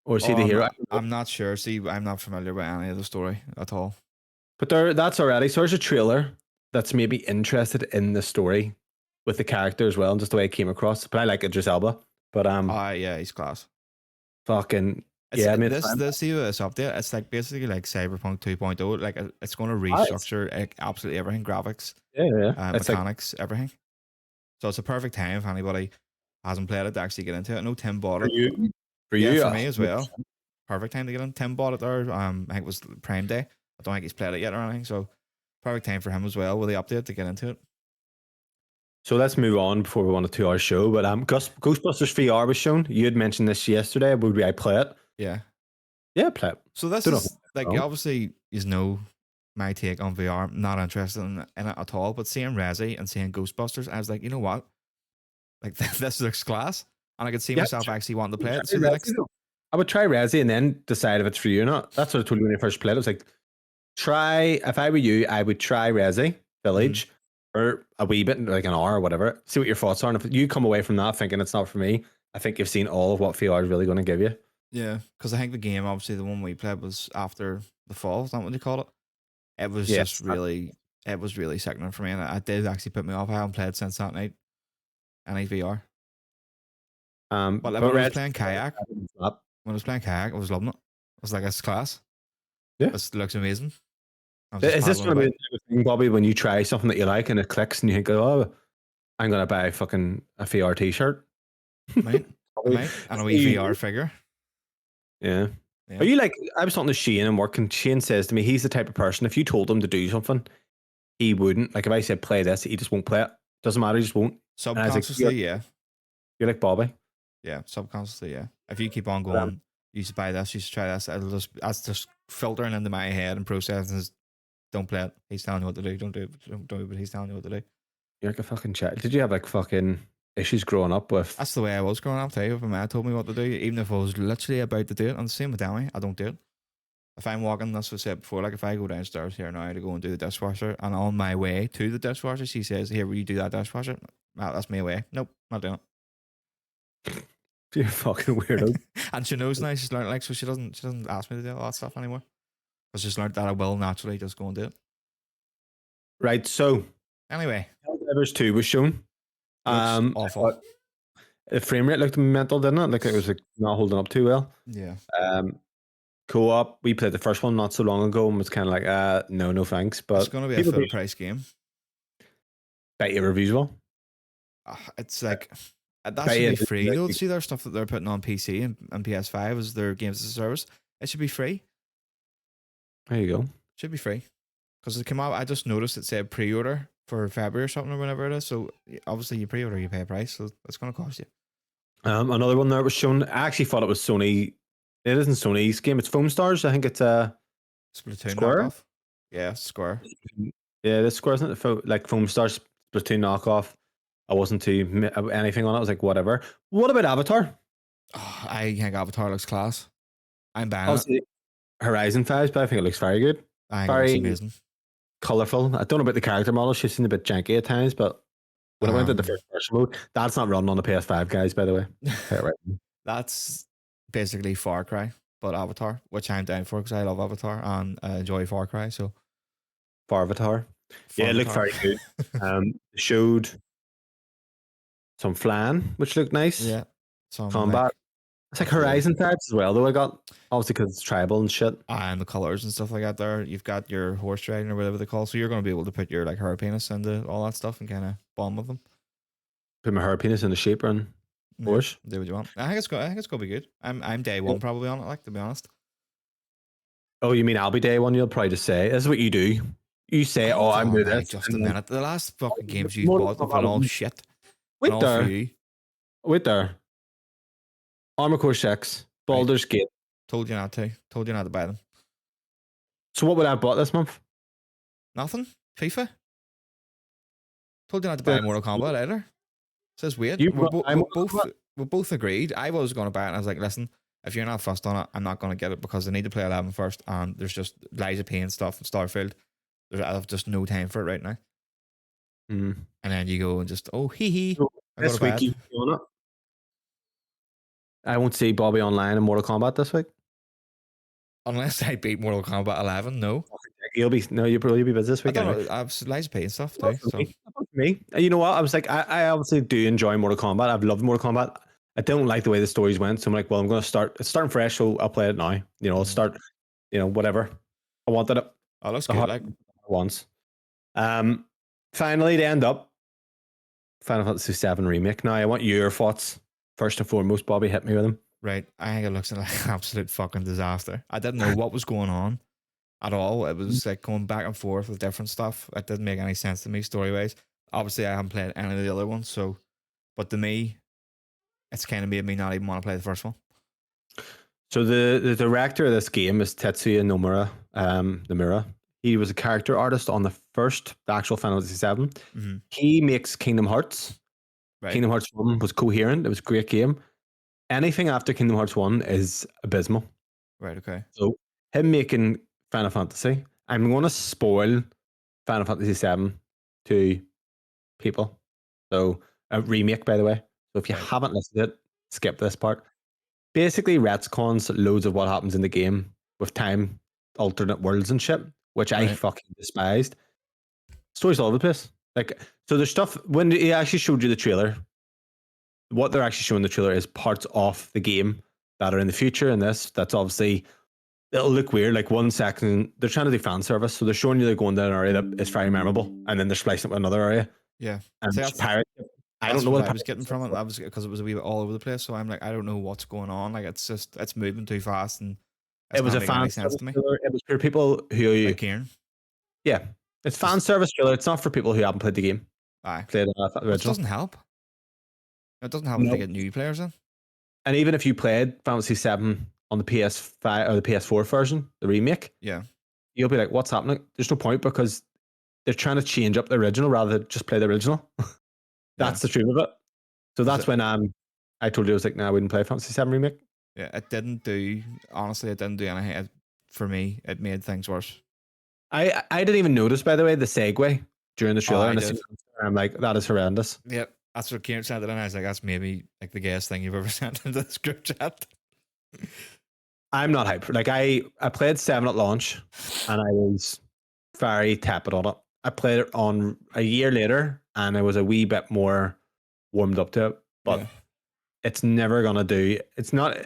Speaker 1: Or is he
Speaker 2: Oh,
Speaker 1: the hero? I don't know.
Speaker 2: I'm not sure. See, I'm not familiar with any of the story at all.
Speaker 1: But that's already. So there's a trailer that's maybe interested in the story with the character as well, and just the way it came across. But I like Idris Elba. But
Speaker 2: Yeah, he's class.
Speaker 1: fucking
Speaker 2: It's
Speaker 1: yeah, I mean,
Speaker 2: this see this update. It's like basically like Cyberpunk 2.0. Like it's going to
Speaker 1: it's,
Speaker 2: restructure like, absolutely everything, graphics,
Speaker 1: yeah. It's like
Speaker 2: mechanics, everything. So it's a perfect time if anybody hasn't played it to actually get into it. I know Tim bought
Speaker 1: for
Speaker 2: it.
Speaker 1: you, for
Speaker 2: Yeah,
Speaker 1: you.
Speaker 2: for me as well.
Speaker 1: 100%.
Speaker 2: Perfect time to get in. Tim bought it there. I think it was Prime Day. I don't think he's played it yet or anything. So perfect time for him as well with the update to get into it.
Speaker 1: So let's move on before we want a 2 hour show. But Ghostbusters VR was shown. You had mentioned this yesterday. Would I play it?
Speaker 2: Yeah.
Speaker 1: Yeah, play it.
Speaker 2: So this
Speaker 1: Don't know if
Speaker 2: is
Speaker 1: it's
Speaker 2: like
Speaker 1: wrong.
Speaker 2: obviously you know my take on VR. I'm not interested in it at all. But seeing Resi and seeing Ghostbusters, I was like, you know what? Like this looks class, and I could see
Speaker 1: Yeah,
Speaker 2: myself actually wanting to play it.
Speaker 1: try
Speaker 2: So the
Speaker 1: Resi
Speaker 2: next,
Speaker 1: though. I would try Resi and then decide if it's for you or not. That's what I told you when I first played. It was like, try. If I were you, I would try Resi
Speaker 2: Mhm.
Speaker 1: Village for a wee bit, like an hour or whatever. See what your thoughts are. And if you come away from that thinking it's not for me, I think you've seen all of what VR is really going to give you.
Speaker 2: Yeah, because I think the game, obviously, the one we played was after the fall. Is that what you call it? It was just
Speaker 1: Yes.
Speaker 2: really, it was really sickening for me, and it did actually put me off. I haven't played since that night any VR. But like
Speaker 1: But
Speaker 2: when I was
Speaker 1: Resi,
Speaker 2: playing kayak, I was loving it. I was like, it's class.
Speaker 1: yeah.
Speaker 2: This looks amazing. I was just
Speaker 1: Is this
Speaker 2: paddling
Speaker 1: going to be
Speaker 2: about.
Speaker 1: the type of thing, Bobby, when you try something that you like and it clicks and you think, oh, I'm going to buy fucking a VR t-shirt?
Speaker 2: Might, I
Speaker 1: Probably.
Speaker 2: might, and a wee
Speaker 1: See,
Speaker 2: VR figure.
Speaker 1: yeah. Are
Speaker 2: Yeah,
Speaker 1: you like, I was talking to Shane and work, and Shane says to me, he's the type of person, if you told him to do something, he wouldn't. Like if I said play this, he just won't play it. Doesn't matter, he just won't. And I was like,
Speaker 2: subconsciously, yeah,
Speaker 1: you're like Bobby.
Speaker 2: yeah, subconsciously, yeah. If you keep on
Speaker 1: But,
Speaker 2: going, you should buy this, you should try this. That's just filtering into my head and processing is, don't play it. He's telling you what to do. Don't do it. Don't do it, but he's telling you what to do.
Speaker 1: You're like a fucking child. Did you have like fucking issues growing up with?
Speaker 2: That's the way I was growing up too. If a man told me what to do, even if I was literally about to do it, and the same with Danny, I don't do it. If I'm walking, that's what I said before, like if I go downstairs here now to go and do the dishwasher, and on my way to the dishwasher, she says, "Here, will you do that dishwasher?" Well, that's me away. Nope, not doing it.
Speaker 1: You're a fucking weirdo.
Speaker 2: And she knows now, she's learned, like, so she doesn't ask me to do all that stuff anymore. Because she's learned that I will naturally just go and do it.
Speaker 1: Right, so
Speaker 2: anyway,
Speaker 1: Helldivers 2 was shown.
Speaker 2: Awful.
Speaker 1: The frame rate looked mental, didn't it? Like it was like not holding up too well.
Speaker 2: Yeah.
Speaker 1: Co-op, we played the first one not so long ago and was kind of like, no thanks. But
Speaker 2: it's going to be a full price game.
Speaker 1: Bet your reviews will.
Speaker 2: It's like that should be free. You don't see their stuff that they're putting on PC and PS5 as their games as a service. It should be free.
Speaker 1: There you go.
Speaker 2: Should be free. Because it came out, I just noticed it said pre-order for February or something or whenever it is. So obviously you pre-order, you pay a price, so it's going to cost you.
Speaker 1: Another one there was shown. I actually thought it was Sony. It isn't Sony's game. It's Foam Stars. I think it's
Speaker 2: Splatoon
Speaker 1: Square?
Speaker 2: knockoff. Yeah, Square.
Speaker 1: Yeah, this Square, isn't it? Like Foam Stars Splatoon knockoff. I wasn't too anything on it. I was like, whatever. What about Avatar?
Speaker 2: Oh, I think Avatar looks class. I'm buying it.
Speaker 1: Horizon 5, but I think it looks very good.
Speaker 2: I think it looks amazing.
Speaker 1: Colourful. I don't know about the character model. She seemed a bit janky at times, but when I went to the first person mode, that's not running on the PS5, guys, by the way. Right.
Speaker 2: That's basically Far Cry, but Avatar, which I'm down for because I love Avatar and enjoy Far Cry. So,
Speaker 1: Avatar. Yeah, it looked very good. Showed some flying, which looked nice.
Speaker 2: Yeah. Some
Speaker 1: combat. It's like Horizon types as well, though. I got obviously because it's tribal and shit.
Speaker 2: And the colors and stuff like that. There, you've got your horse riding or whatever they call. So you're going to be able to put your like her penis into all that stuff and kind of bomb with them.
Speaker 1: Put my her penis in the shaper and horse.
Speaker 2: Do what you want. I think it's going to be good. I'm day one probably on it. Like, to be honest.
Speaker 1: Oh, you mean I'll be day one? You'll probably just say this is what you do. You say, "Oh, I'm doing this."
Speaker 2: Just a minute. The last fucking games you bought have been all shit.
Speaker 1: Wait there. Armored Core 6, Baldur's Gate.
Speaker 2: Told you not to. Told you not to buy them.
Speaker 1: So what would I have bought this month?
Speaker 2: Nothing. FIFA. Told you not to buy Mortal Kombat either. Says wait. We both agreed. I was going to buy it and I was like, listen, if you're not fussed on it, I'm not going to get it because I need to play 11 first and there's just Lies of P and stuff and Starfield. I have just no time for it right now. And then you go and just,
Speaker 1: So this week you on it? I won't see Bobby online in Mortal Kombat this week.
Speaker 2: Unless I beat Mortal Kombat 11, no.
Speaker 1: You'll be busy this week.
Speaker 2: I don't know. I've Lies of P and stuff too. So.
Speaker 1: Me. You know what? I was like, I obviously do enjoy Mortal Kombat. I've loved Mortal Kombat. I don't like the way the stories went. So I'm like, well, I'm going to start. It's starting fresh, so I'll play it now. You know, I'll start, whatever. I wanted it.
Speaker 2: Oh, looks good. Like
Speaker 1: once. Finally, to end up, Final Fantasy VII Remake. Now, I want your thoughts. First and foremost, Bobby, hit me with them.
Speaker 2: Right. I think it looks like an absolute fucking disaster. I didn't know what was going on at all. It was like going back and forth with different stuff. It didn't make any sense to me story-wise. Obviously, I haven't played any of the other ones, but to me, it's kind of made me not even want to play the first one.
Speaker 1: So the director of this game is Tetsuya Nomura. He was a character artist on the actual Final Fantasy VII. Mm-hmm. He makes Kingdom Hearts. Right. Kingdom Hearts 1 was coherent. It was a great game. Anything after Kingdom Hearts 1 is abysmal.
Speaker 2: Right, okay.
Speaker 1: So him making Final Fantasy, I'm going to spoil Final Fantasy VII to people. So a remake, by the way. So if you haven't listened to it, skip this part. Basically, retcons loads of what happens in the game with time, alternate worlds and shit, which I fucking despised. Stories all over the place. Like, so there's stuff, when he actually showed you the trailer, what they're actually showing the trailer is parts of the game that are in the future, and that's obviously, it'll look weird. Like 1 second, they're trying to do fan service, so they're showing you they're going down an area that is very memorable, and then they're splicing it with another area.
Speaker 2: Yeah.
Speaker 1: And there's pirates. I don't know
Speaker 2: what I was getting from it. That was because it was a wee bit all over the place. So I'm like, I don't know what's going on. Like it's moving too fast, and
Speaker 1: it was a fan service trailer. It was for people who
Speaker 2: like Kieran.
Speaker 1: Yeah, it's fan service trailer. It's not for people who haven't played the game.
Speaker 2: Played it doesn't help. It doesn't help if they get new players in.
Speaker 1: And even if you played Fantasy VII on the PS5 or the PS4 version, the remake,
Speaker 2: Yeah.
Speaker 1: you'll be like, what's happening? There's no point because they're trying to change up the original rather than just play the original. That's the truth of it. So that's when I told you I was like, no, I wouldn't play Fantasy 7 remake.
Speaker 2: Yeah, it didn't do. Honestly, it didn't do anything. For me, it made things worse.
Speaker 1: I didn't even notice, by the way, the segue during the trailer,
Speaker 2: I
Speaker 1: and
Speaker 2: did.
Speaker 1: I'm like, that is horrendous.
Speaker 2: Yep, that's what Kieran sent it, and I was like, that's maybe like the gayest thing you've ever sent into this group chat.
Speaker 1: I'm not hyped. Like I played 7 at launch, and I was very tepid on it. I played it on a year later, and I was a wee bit more warmed up to it. But it's never gonna do. It's not.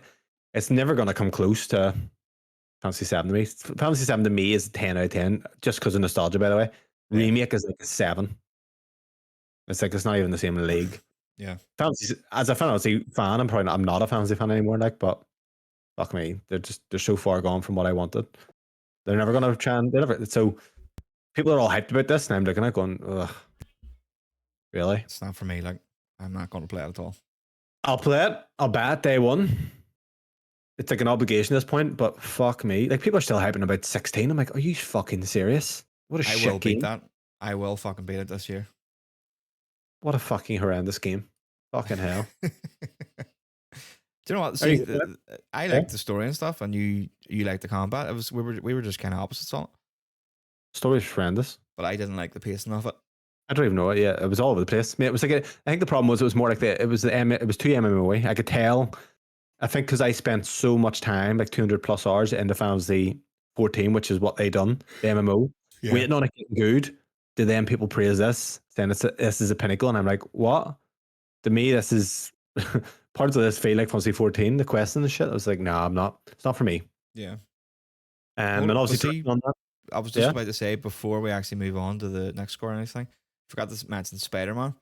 Speaker 1: It's never gonna come close to Fantasy 7 to me. Fantasy 7 to me is a 10 out of 10, just because of nostalgia. By the way, remake is like a 7. It's like it's not even the same league.
Speaker 2: Yeah.
Speaker 1: Fantasy, as a fantasy fan, I'm not a fantasy fan anymore. Like, but fuck me, they're so far gone from what I wanted. They're never gonna try and so people are all hyped about this, and I'm looking at it going, ugh, really?
Speaker 2: It's not for me. Like, I'm not going to play it at all.
Speaker 1: I'll play it. I'll buy it day one. It's like an obligation at this point, but fuck me. Like, people are still hyping about 16. I'm like, are you fucking serious? What a shit game.
Speaker 2: I will beat that. I will fucking beat it this year.
Speaker 1: What a fucking horrendous game. Fucking hell.
Speaker 2: Do you know what? See, I like the story and stuff, and you like the combat. It was we were just kind of opposites on it.
Speaker 1: Story's horrendous,
Speaker 2: but I didn't like the pacing of it.
Speaker 1: I don't even know it. Yeah, it was all over the place. I mean, it was like I think the problem was it was more like it was too MMOy. I could tell. I think because I spent so much time, like 200 plus hours, into Fantasy 14, which is what they done, the MMO, waiting on it getting good. To then people praise this, saying this is a pinnacle, and I'm like, what? To me, this is parts of this feel like Fantasy 14. The quest and the shit. I was like, no, I'm not. It's not for me.
Speaker 2: Yeah.
Speaker 1: And obviously, on that,
Speaker 2: I was just about to say before we actually move on to the next score or anything, I forgot to mention Spider-Man.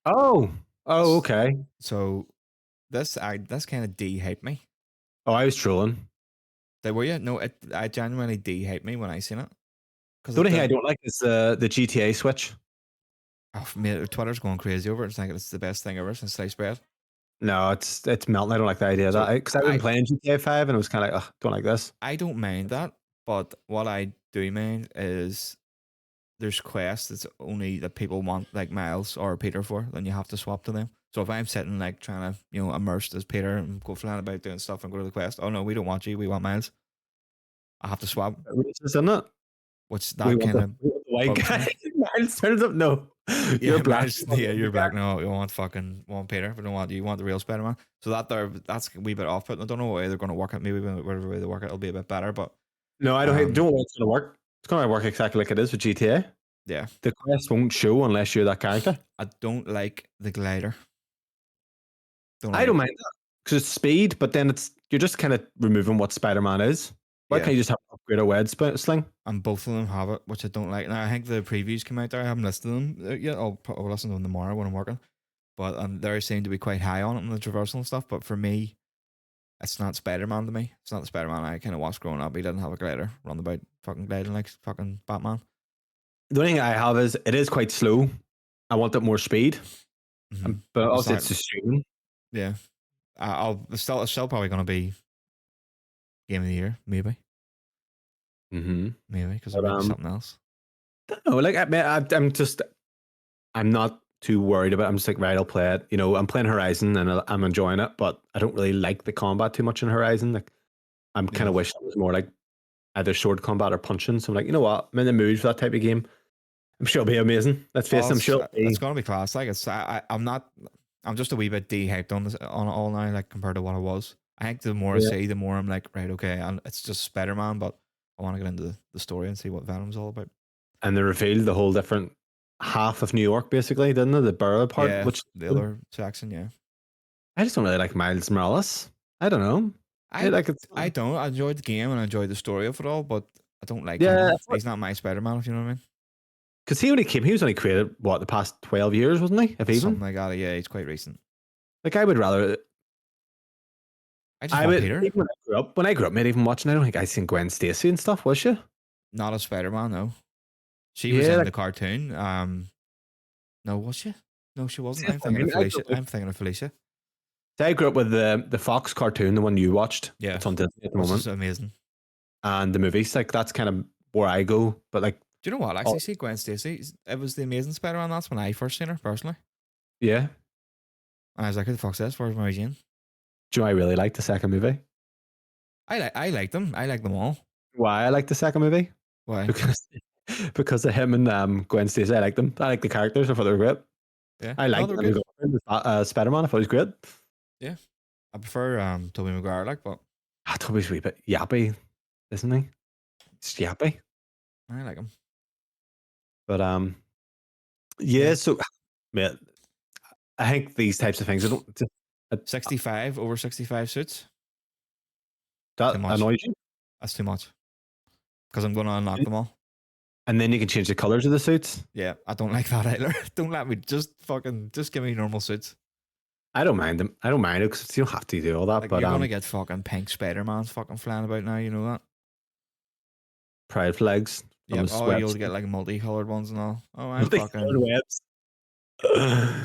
Speaker 1: Oh, okay.
Speaker 2: So this kind of de-hyped me.
Speaker 1: Oh, I was trolling.
Speaker 2: Were you? No, I genuinely de-hyped me when I seen it.
Speaker 1: The only thing I don't like is the GTA switch.
Speaker 2: Oh, mate, Twitter's going crazy over it. It's thinking it's the best thing ever since sliced bread.
Speaker 1: No, it's melting. I don't like the idea of that because I've been playing GTA 5 and it was kind of like, don't like this.
Speaker 2: I don't mind that, but what I do mind is there's quests that's only that people want like Miles or Peter for, then you have to swap to them. So if I'm sitting like trying to, immersed as Peter and go flying about doing stuff and go to the quest, oh no, we don't want you, we want Miles. I have to swap.
Speaker 1: Isn't it?
Speaker 2: What's that kind of
Speaker 1: white guy? Miles turns up. No,
Speaker 2: you're black. Yeah, you're black. No, you want Peter, but don't want you want the real Spider-Man. So that's a wee bit off putting. I don't know what way they're going to work it. Maybe whatever way they work it, it'll be a bit better. But
Speaker 1: no, I don't know how it's going to work. It's going to work exactly like it is with GTA.
Speaker 2: Yeah,
Speaker 1: the quest won't show unless you're that character.
Speaker 2: I don't like the glider.
Speaker 1: I don't mind that because it's speed, but then you're just kind of removing what Spider-Man is. Why can't you just have an upgrade a web sling?
Speaker 2: And both of them have it, which I don't like. Now I think the previews came out there. I haven't listened to them yet. I'll listen to them tomorrow when I'm working. But they seem to be quite high on it and the traversal and stuff. But for me, it's not Spider-Man to me. It's not the Spider-Man I kind of watched growing up. He didn't have a glider, run about fucking gliding like fucking Batman.
Speaker 1: The only thing I have is it is quite slow. I want it more speed, but also it's just shooting.
Speaker 2: Yeah, it's still probably going to be game of the year, maybe. Maybe because it might be something else.
Speaker 1: No, like I'm not too worried about it. I'm just like, right, I'll play it. I'm playing Horizon and I'm enjoying it, but I don't really like the combat too much in Horizon. Like, I'm kind of wish it was more like either sword combat or punching. So I'm like, you know what? I'm in the mood for that type of game. I'm sure it'll be amazing. Let's face it. I'm sure
Speaker 2: it's going to be class. Like I'm just a wee bit de-hyped on it all now, like compared to what I was. I think the more I see, the more I'm like, right, okay, and it's just Spider-Man, but I want to get into the story and see what Venom's all about.
Speaker 1: And they revealed the whole different half of New York, basically, didn't they? The borough part, which
Speaker 2: the other section, yeah.
Speaker 1: I just don't really like Miles Morales. I don't know.
Speaker 2: I don't. I enjoyed the game and I enjoyed the story of it all, but I don't like him. He's not my Spider-Man, if you know what I mean.
Speaker 1: Because he was only created, the past 12 years, wasn't he? If even?
Speaker 2: Something like that, yeah, he's quite recent.
Speaker 1: Like, I would rather...
Speaker 2: I want Peter.
Speaker 1: Even when I grew up, mate, even watching, I don't think I seen Gwen Stacy and stuff, was she?
Speaker 2: Not a Spider-Man, no. She was in the cartoon. No, was she? No, she wasn't. I'm thinking of Felicia.
Speaker 1: So I grew up with the Fox cartoon, the one you watched.
Speaker 2: Yeah.
Speaker 1: It's on Disney at the
Speaker 2: Which
Speaker 1: moment.
Speaker 2: is amazing.
Speaker 1: And the movies, like that's kind of where I go. But like,
Speaker 2: Do you know what? Actually, see Gwen Stacy. It was the Amazing Spider-Man. That's when I first seen her personally.
Speaker 1: yeah.
Speaker 2: And I was like, "Who the fuck's this? Where's Mary Jane?"
Speaker 1: Do you know I really like the second movie?
Speaker 2: I like them. I like them all.
Speaker 1: Why I like the second movie?
Speaker 2: Why?
Speaker 1: Because of him and Gwen Stacy. I like them. I like the characters. I thought they were great.
Speaker 2: Yeah.
Speaker 1: I like
Speaker 2: they're good.
Speaker 1: Spider-Man. I thought he was great.
Speaker 2: Yeah. I prefer Tobey Maguire, like, but
Speaker 1: Toby's a wee bit yappy, isn't he? It's yappy.
Speaker 2: I like him.
Speaker 1: But yeah. So, man, I think these types of things. I don't.
Speaker 2: 65 over 65 suits.
Speaker 1: That
Speaker 2: Too much.
Speaker 1: annoys you.
Speaker 2: That's too much. Because I'm going to unlock them all.
Speaker 1: And then you can change the colors of the suits.
Speaker 2: Yeah, I don't like that either. Don't let me just give me normal suits.
Speaker 1: I don't mind them. I don't mind it because you don't have to do all that.
Speaker 2: Like,
Speaker 1: but
Speaker 2: you're gonna get fucking pink Spider-Man's fucking flying about now. You know that.
Speaker 1: pride flags.
Speaker 2: Yeah. Oh, you'll get like multicolored ones and all. Oh, I'm fucking
Speaker 1: webs.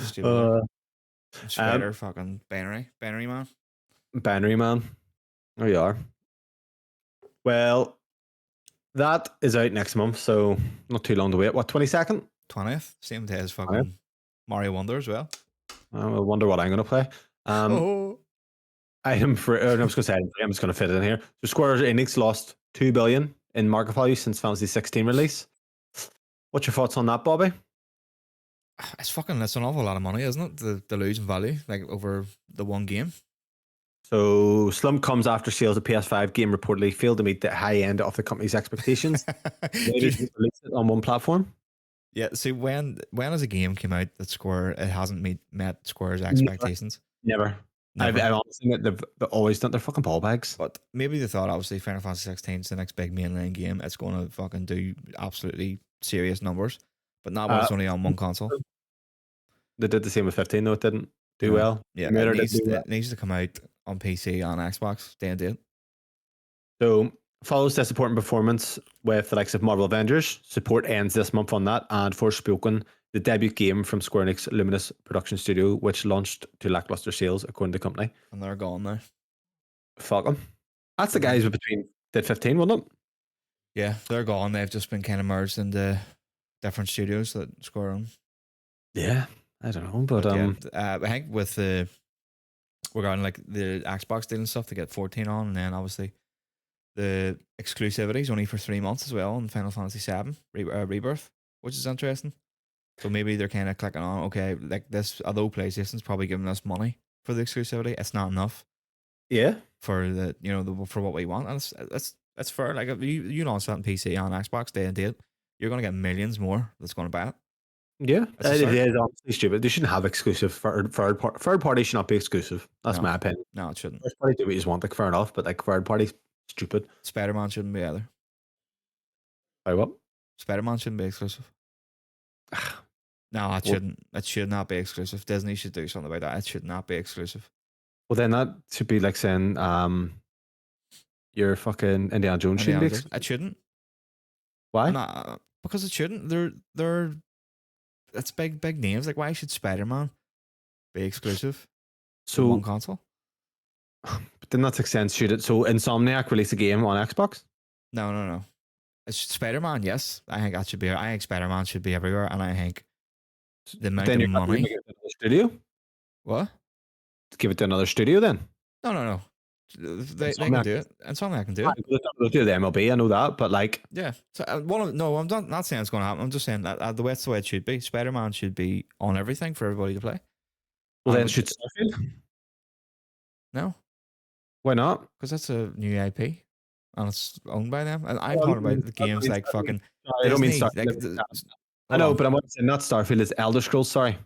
Speaker 2: stupid. Spider fucking Bannery man.
Speaker 1: Bannery man. There you are. Well, that is out next month, so not too long to wait. What, 22nd?
Speaker 2: 20th, same day as fucking Mario Wonder as well.
Speaker 1: I wonder what I'm going to play. Item for, I was going to say, I'm just going to fit it in here. So Square Enix lost $2 billion in market value since Fantasy 16 release. What's your thoughts on that, Bobby?
Speaker 2: It's an awful lot of money, isn't it? The losing value, like over the one game.
Speaker 1: So slump comes after sales of PS5 game reportedly failed to meet the high end of the company's expectations. They released it on one platform.
Speaker 2: Yeah, see, when has a game came out that Square it hasn't met Square's expectations?
Speaker 1: Never. I've honestly they've always done their fucking ball bags.
Speaker 2: But maybe they thought obviously Final Fantasy 16 is the next big mainline game. It's going to fucking do absolutely serious numbers. But not when it's only on one console.
Speaker 1: They did the same with 15 though. It didn't do well.
Speaker 2: Yeah, it needs to come out on PC and Xbox day and date.
Speaker 1: So follows disappointing performance with the likes of Marvel Avengers. Support ends this month on that, and Forspoken, the debut game from Square Enix Luminous Production Studio, which launched to lackluster sales according to the company.
Speaker 2: And they're gone now.
Speaker 1: Fuck them. That's the guys between did 15, wasn't it?
Speaker 2: Yeah, they're gone. They've just been kind of merged into different studios that Square own.
Speaker 1: Yeah, I don't know, but
Speaker 2: I think with regarding like the Xbox deal and stuff, to get 14 on, and then obviously the exclusivity is only for 3 months as well in Final Fantasy 7 Rebirth, which is interesting. So maybe they're kind of clicking on, okay, like this, although PlayStation's probably giving us money for the exclusivity, it's not enough.
Speaker 1: Yeah.
Speaker 2: For the for what we want, and it's fair. Like if you launch that on PC on Xbox day and date, you're gonna get millions more that's gonna buy it.
Speaker 1: Yeah, it is honestly stupid. They shouldn't have exclusive third party should not be exclusive. That's my opinion.
Speaker 2: No, it shouldn't.
Speaker 1: First party do what you want, like fair enough, but like third party, stupid.
Speaker 2: Spider-Man shouldn't be either.
Speaker 1: Why what?
Speaker 2: Spider-Man shouldn't be exclusive. No, it shouldn't. It should not be exclusive. Disney should do something about that. It should not be exclusive.
Speaker 1: Well, then that should be like saying, your fucking Indiana Jones shouldn't be exclusive.
Speaker 2: It shouldn't.
Speaker 1: Why?
Speaker 2: Nah, because it shouldn't. They're that's big names. Like, why should Spider-Man be exclusive to one console?
Speaker 1: But then that makes sense. Should it? So Insomniac release a game on Xbox?
Speaker 2: No. It's Spider-Man. Yes, I think that should be. I think Spider-Man should be everywhere, and I think the amount of money.
Speaker 1: Give it to another studio?
Speaker 2: What?
Speaker 1: Give it to another studio then?
Speaker 2: No. They can do it, and Insomniac can do it.
Speaker 1: They'll do the MLB. I know that, but like,
Speaker 2: yeah. So I'm not saying it's going to happen. I'm just saying that the way it should be. Spider-Man should be on everything for everybody to play.
Speaker 1: Well, then should Starfield?
Speaker 2: No.
Speaker 1: Why not?
Speaker 2: Because that's a new IP. And it's owned by them. And I'm talking about the games like fucking.
Speaker 1: I don't mean Starfield. I know, but I'm saying not Starfield. It's Elder Scrolls. Sorry,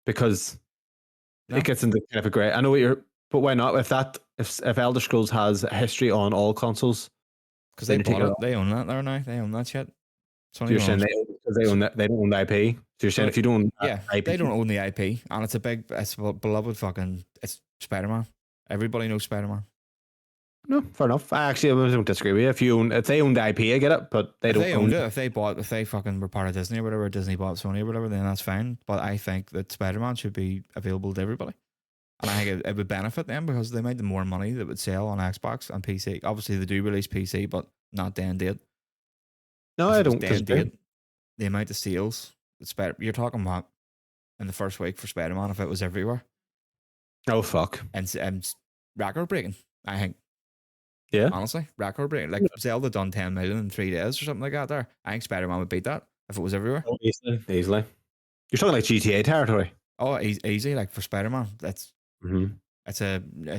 Speaker 1: because it gets into kind of a grey. I know what you're, but why not? If Elder Scrolls has a history on all consoles,
Speaker 2: because they bought it, they own that there now. They own that shit.
Speaker 1: So you're saying they own that? They don't own the IP. So you're saying if you don't,
Speaker 2: IP, they don't own the IP, and it's a beloved fucking. It's Spider-Man. Everybody knows Spider-Man.
Speaker 1: No, fair enough. I don't disagree with you. If they own the IP, I get it, but they don't own it.
Speaker 2: If they fucking were part of Disney or whatever, Disney bought Sony or whatever, then that's fine. But I think that Spider-Man should be available to everybody. And I think it would benefit them because the amount of more money that would sell on Xbox and PC. Obviously, they do release PC, but not day and date.
Speaker 1: No,
Speaker 2: If
Speaker 1: I
Speaker 2: it was
Speaker 1: don't
Speaker 2: day and
Speaker 1: disagree.
Speaker 2: date, the amount of sales, it's better. You're talking what in the first week for Spider-Man if it was everywhere.
Speaker 1: Oh fuck.
Speaker 2: And record breaking, I think.
Speaker 1: Yeah.
Speaker 2: Honestly, record breaking. Like Zelda done 10 million in 3 days or something like that there. I think Spider-Man would beat that if it was everywhere.
Speaker 1: Oh, easily. You're talking like GTA territory.
Speaker 2: Oh, easy. Like for Spider-Man,
Speaker 1: Mm-hmm.
Speaker 2: it's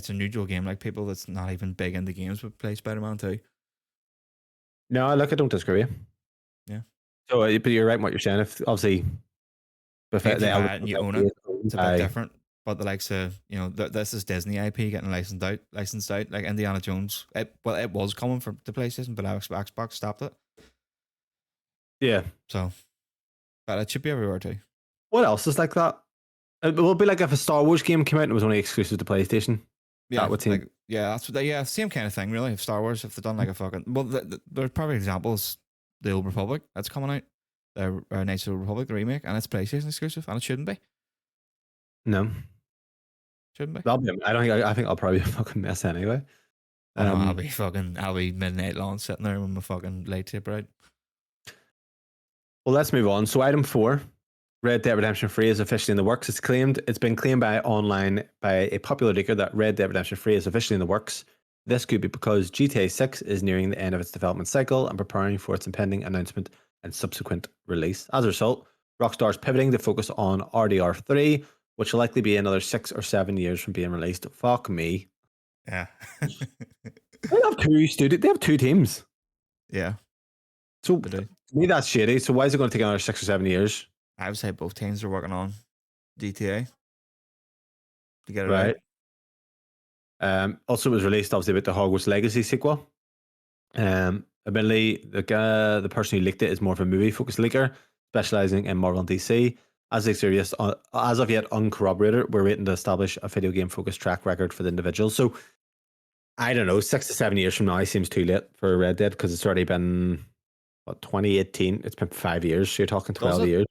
Speaker 2: a neutral game. Like people that's not even big into games would play Spider-Man too.
Speaker 1: No, look, I don't disagree with you.
Speaker 2: Yeah.
Speaker 1: So, but you're right in what you're saying. If obviously,
Speaker 2: If you
Speaker 1: the
Speaker 2: buy it and you own it, it's a bit different. But the likes of, this is Disney IP getting licensed out. Like Indiana Jones. It was coming from the PlayStation, but Xbox stopped it.
Speaker 1: Yeah.
Speaker 2: So, but it should be everywhere too.
Speaker 1: What else is like that? It will be like if a Star Wars game came out and it was only exclusive to PlayStation.
Speaker 2: Yeah,
Speaker 1: that would seem.
Speaker 2: like, that's what same kind of thing really. If Star Wars, if they've done like a fucking there's probably examples. The Old Republic that's coming out, the Knights of the Old Republic, the remake, and it's PlayStation exclusive, and it shouldn't be.
Speaker 1: No,
Speaker 2: shouldn't be.
Speaker 1: I think I'll probably be a fucking mess anyway.
Speaker 2: I know, I'll be midnight long sitting there with my fucking lightsaber out.
Speaker 1: Well, let's move on. So, item 4. Red Dead Redemption 3 is officially in the works. It's been claimed by a popular leaker that Red Dead Redemption 3 is officially in the works. This could be because GTA 6 is nearing the end of its development cycle and preparing for its impending announcement and subsequent release. As a result, Rockstar is pivoting to focus on RDR3, which will likely be another 6 or 7 years from being released. Fuck me.
Speaker 2: Yeah.
Speaker 1: They have 2 teams.
Speaker 2: Yeah.
Speaker 1: So, to me, that's shitty. So, why is it going to take another 6 or 7 years?
Speaker 2: I would say both teams are working on GTA to get it
Speaker 1: right. Also, it was released obviously about the Hogwarts Legacy sequel. Admittedly, the person who leaked it is more of a movie-focused leaker, specializing in Marvel and DC. As of yet uncorroborated, we're waiting to establish a video game-focused track record for the individual. So, I don't know, 6 to 7 years from now seems too late for Red Dead because it's already been 2018. It's been 5 years. So you're talking 12 years.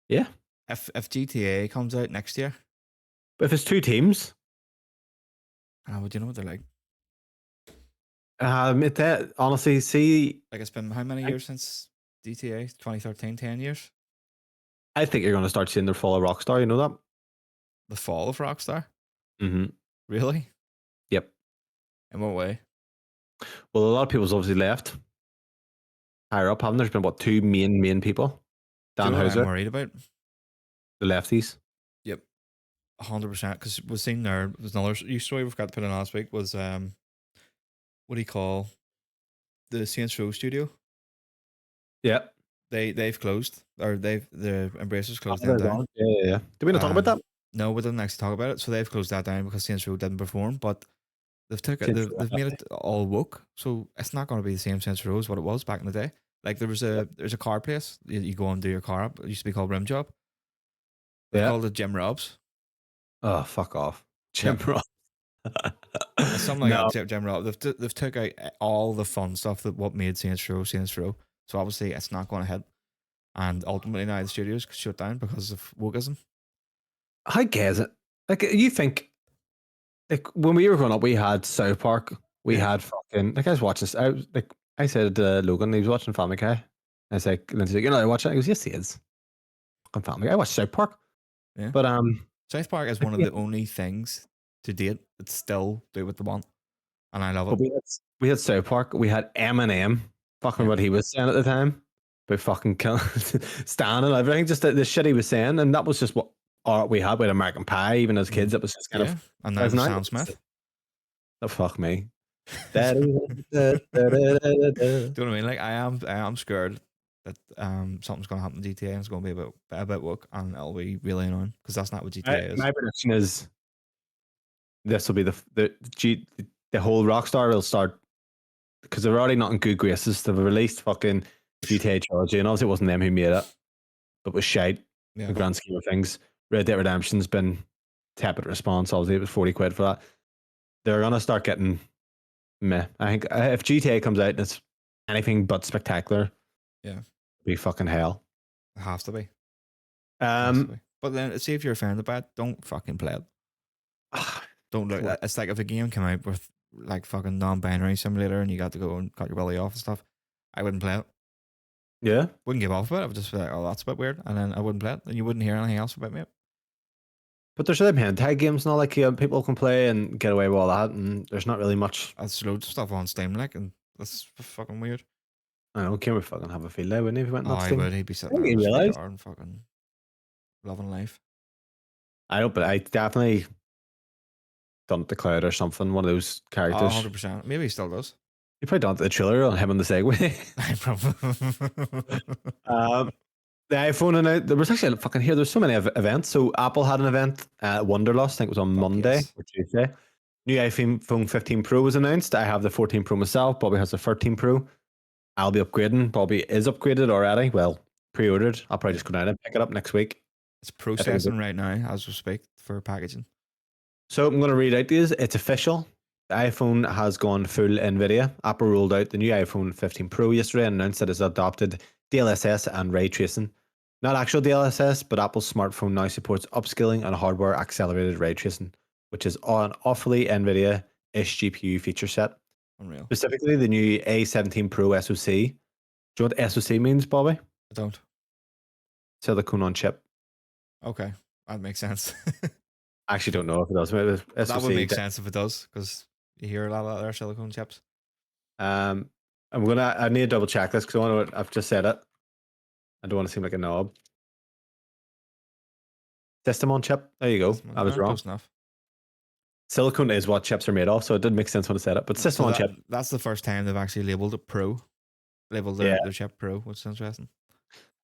Speaker 1: Yeah.
Speaker 2: If GTA comes out next year,
Speaker 1: but if it's 2 teams,
Speaker 2: would you know what they're like?
Speaker 1: Honestly, see,
Speaker 2: like it's been how many years since GTA? 2013, 10 years.
Speaker 1: I think you're going to start seeing the fall of Rockstar. You know that?
Speaker 2: The fall of Rockstar?
Speaker 1: Mm-hmm.
Speaker 2: Really?
Speaker 1: Yep.
Speaker 2: In what way?
Speaker 1: Well, a lot of people's obviously left higher up, haven't there? There's been 2 main people. Dan Houser.
Speaker 2: I'm worried about
Speaker 1: the lefties.
Speaker 2: Yep, 100%. Because we've seen there's another story we forgot to put in last week was what do you call the Saints Row studio?
Speaker 1: Yeah,
Speaker 2: they've closed, or the Embracer's closed them down.
Speaker 1: Yeah. Did we not talk about that?
Speaker 2: No, we didn't actually talk about it. So they've closed that down because Saints Row didn't perform, but they've made it all woke, so it's not going to be the same Saints Row as what it was back in the day. Like there's a car place you go and do your car up. It used to be called Rim Job. They called it Jim Rob's.
Speaker 1: Oh, fuck off, Jim Rob.
Speaker 2: Something like that. Jim Rob. They've took out all the fun stuff that what made Saints Row. So obviously it's not going to hit, and ultimately now the studios shut down because of wokeism.
Speaker 1: How gay is it? Like you think, like when we were growing up, we had South Park. We had fucking I was watching. I said to Logan, he was watching Family Guy. I was like, Lindsay's like, I watch it. He goes, yes, he is. Fucking Family Guy. I watch South Park.
Speaker 2: Yeah.
Speaker 1: But
Speaker 2: South Park is one of the only things to date that still do what they want, and I love it.
Speaker 1: We had South Park. We had Eminem. Fucking what he was saying at the time. About fucking killing Stan and everything. Just the shit he was saying, and that was just what art we had with American Pie. Even as kids, it was just kind of.
Speaker 2: And now Sam Smith.
Speaker 1: Oh fuck me. Do you know
Speaker 2: what I mean? Like I am scared that something's going to happen to GTA and it's going to be a bit woke and it'll be really annoying because that's not what GTA is.
Speaker 1: My prediction is this will be the whole Rockstar will start because they're already not in good graces. They've released fucking GTA trilogy and obviously it wasn't them who made it, but it was shite. In the grand scheme of things. Red Dead Redemption's been tepid response. Obviously, it was 40 quid for that. They're gonna start getting meh. I think if GTA comes out and it's anything but spectacular, it'll be fucking hell.
Speaker 2: It has to be. But then, see if you're offended by it, don't fucking play it. Don't look.
Speaker 1: What?
Speaker 2: It's like if a game came out with like fucking non-binary simulator and you got to go and cut your belly off and stuff, I wouldn't play it.
Speaker 1: Yeah.
Speaker 2: Wouldn't give off about it. I would just be like, oh, that's a bit weird, and then I wouldn't play it, and you wouldn't hear anything else about me.
Speaker 1: But there's them hentai games now, like people can play and get away with all that, and there's not really much.
Speaker 2: There's loads of stuff on Steam, like, and that's fucking weird.
Speaker 1: I don't know, Kim would fucking have a field day, wouldn't he, if he went
Speaker 2: Oh,
Speaker 1: on that
Speaker 2: I
Speaker 1: Steam?
Speaker 2: would. He'd be
Speaker 1: I
Speaker 2: sitting
Speaker 1: think
Speaker 2: there
Speaker 1: he
Speaker 2: with his
Speaker 1: realised.
Speaker 2: guitar and fucking loving life.
Speaker 1: I don't, but I definitely done the cloud or something, one of those
Speaker 2: Oh,
Speaker 1: characters.
Speaker 2: 100%. Maybe he still does.
Speaker 1: You probably done the trailer on him on the Segway.
Speaker 2: I probably.
Speaker 1: The iPhone, and there was actually fucking here. There's so many events. So Apple had an event at Wonderlust. I think it was on Monday
Speaker 2: yes.
Speaker 1: or Tuesday. New iPhone 15 Pro was announced. I have the 14 Pro myself. Bobby has the 13 Pro. I'll be upgrading. Bobby is upgraded already. Well, pre-ordered. I'll probably just go down and pick it up next week.
Speaker 2: It's processing right now as we speak for packaging.
Speaker 1: So I'm going to read out these. It's official. The iPhone has gone full NVIDIA. Apple rolled out the new iPhone 15 Pro yesterday and announced that it's adopted DLSS and ray tracing. Not actual DLSS, but Apple's smartphone now supports upscaling and hardware accelerated ray tracing, which is an awfully NVIDIA-ish GPU feature set.
Speaker 2: Unreal.
Speaker 1: Specifically, the new A17 Pro SoC. Do you know what SoC means, Bobby?
Speaker 2: I don't.
Speaker 1: Silicon on chip.
Speaker 2: Okay, that makes sense.
Speaker 1: I actually don't know if it does.
Speaker 2: That would make sense if it does, because you hear a lot of their silicone chips.
Speaker 1: I need to double check this because I've just said it. I don't want to seem like a knob. System on chip. There you go. I was wrong.
Speaker 2: Close enough.
Speaker 1: Silicone is what chips are made of, so it did make sense when I said it. But system on chip.
Speaker 2: That's the first time they've actually labeled it Pro. Labeled their chip Pro, which is interesting.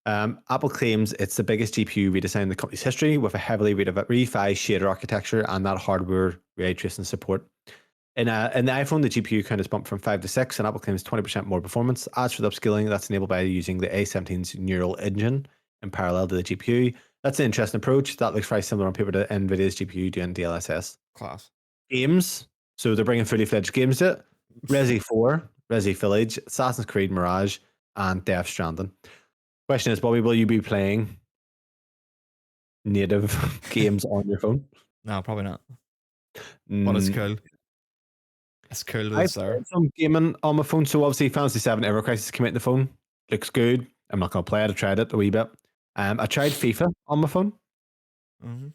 Speaker 1: Apple claims it's the biggest GPU redesign in the company's history with a heavily refined shader architecture and that hardware ray tracing support. In the iPhone, the GPU count is bumped from 5 to 6, and Apple claims 20% more performance. As for the upscaling, that's enabled by using the A17's neural engine in parallel to the GPU. That's an interesting approach. That looks very similar on paper to NVIDIA's GPU doing DLSS.
Speaker 2: Class.
Speaker 1: Games. So they're bringing fully fledged games to it. Resi 4, Resi Village, Assassin's Creed Mirage, and Death Stranding. Question is, Bobby, will you be playing native games on your phone?
Speaker 2: No, probably not. But it's cool. It's cool.
Speaker 1: I've played some gaming on my phone. So obviously, Fantasy 7 Ever Crisis came out on the phone. Looks good. I'm not going to play it. I tried it a wee bit. I tried FIFA on my phone.
Speaker 2: Mm-hmm.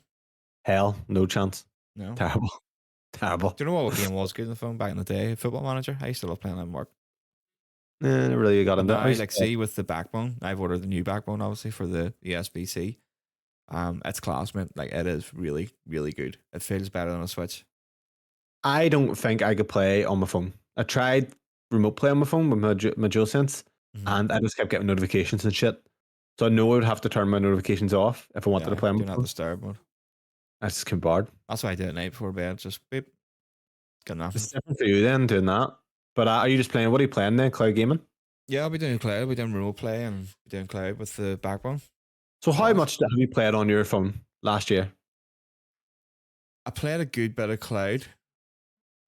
Speaker 1: Hell, no chance.
Speaker 2: No.
Speaker 1: Terrible.
Speaker 2: Do you know what game was good on the phone back in the day? Football Manager. I used to love playing that in work.
Speaker 1: Never really got into it.
Speaker 2: See, with the backbone, I've ordered the new backbone, obviously, for the USB-C. It's class, man. Like, it is really, really good. It feels better than a Switch.
Speaker 1: I don't think I could play on my phone. I tried remote play on my phone with my DualSense, and I just kept getting notifications and shit. So I know I would have to turn my notifications off if I wanted to play on my phone.
Speaker 2: Do not disturb mode.
Speaker 1: I just came bored.
Speaker 2: That's why I do it at night before bed. Just beep. Got nothing.
Speaker 1: It's different for you then doing that. But are you just playing? What are you playing then? Cloud gaming?
Speaker 2: Yeah, I'll be doing cloud. I'll be doing remote play and be doing cloud with the backbone.
Speaker 1: So how much have you played on your phone last year?
Speaker 2: I played a good bit of cloud.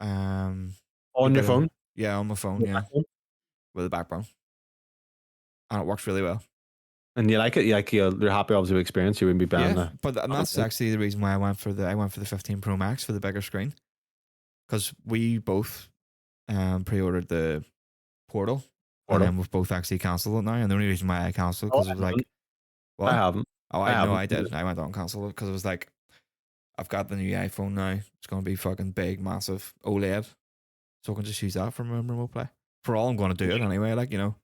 Speaker 1: On your phone?
Speaker 2: Yeah, on my phone. Yeah, with the backbone, and it works really well.
Speaker 1: And you like it? You're happy obviously with the experience. You wouldn't be buying
Speaker 2: that's actually the reason why I went for the 15 Pro Max for the bigger screen, because we both pre-ordered the Portal, and then we've both actually cancelled it now. And the only reason why I cancelled because it was like, what?
Speaker 1: I haven't.
Speaker 2: Oh, I did. I went on and cancelled it because it was like, I've got the new iPhone now. It's going to be fucking big, massive OLED, so I can just use that for my remote play. For all I'm going to do it anyway, like, you know.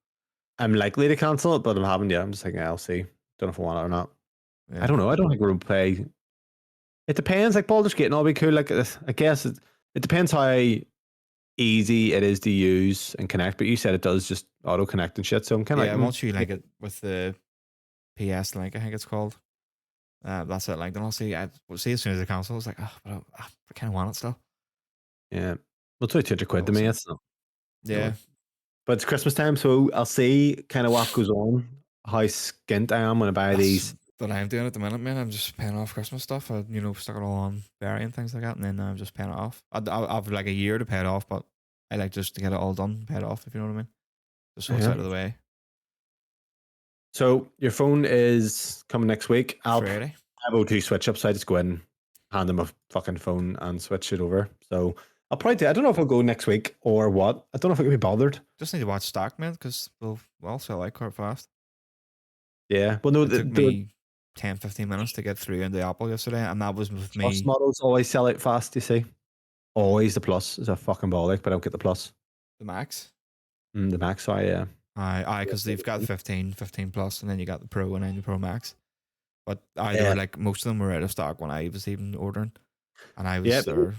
Speaker 1: I'm likely to cancel it, but I haven't yet. I'm just thinking, I'll see. Don't know if I want it or not.
Speaker 2: Yeah.
Speaker 1: I don't know. I don't think remote play. It depends. Like Baldur's Gate and all be cool. Like I guess it depends how easy it is to use and connect. But you said it does just auto connect and shit. So I'm kind of
Speaker 2: once you like it with the PS Link, I think it's called. That's it. Like then I'll see. As soon as I cancel, it's like, oh, but I kind of want it still.
Speaker 1: Yeah, well, it's only £200 to me. It's not.
Speaker 2: Yeah.
Speaker 1: But it's Christmas time, so I'll see kind of what goes on, how skint I am when I buy these.
Speaker 2: But I'm doing at the minute, man. I'm just paying off Christmas stuff. I, stuck it all on Barry and things like that, and then I'm just paying it off. I've like a year to pay it off, but I like just to get it all done, pay it off, if you know what I mean. Just so it's out of the way.
Speaker 1: So your phone is coming next week.
Speaker 2: Friday.
Speaker 1: I have O2 switch up, so I just go in, hand them a fucking phone and switch it over. So I'll probably do. I don't know if I'll go next week or what. I don't know if I can be bothered.
Speaker 2: Just need to watch stock, man, because we'll sell out quite fast.
Speaker 1: Yeah. Well, no,
Speaker 2: It took me 10, 15 minutes to get through into Apple yesterday, and that was with
Speaker 1: plus
Speaker 2: me.
Speaker 1: models always sell out fast. You see, always the plus is a fucking bollock, but I don't get the plus.
Speaker 2: The Max.
Speaker 1: The max, sorry, yeah.
Speaker 2: Because they've got 15 plus, and then you got the Pro and then the Pro Max. But they
Speaker 1: Yeah.
Speaker 2: were like, most of them were out of stock when I was even ordering, and I was
Speaker 1: Yeah,
Speaker 2: there.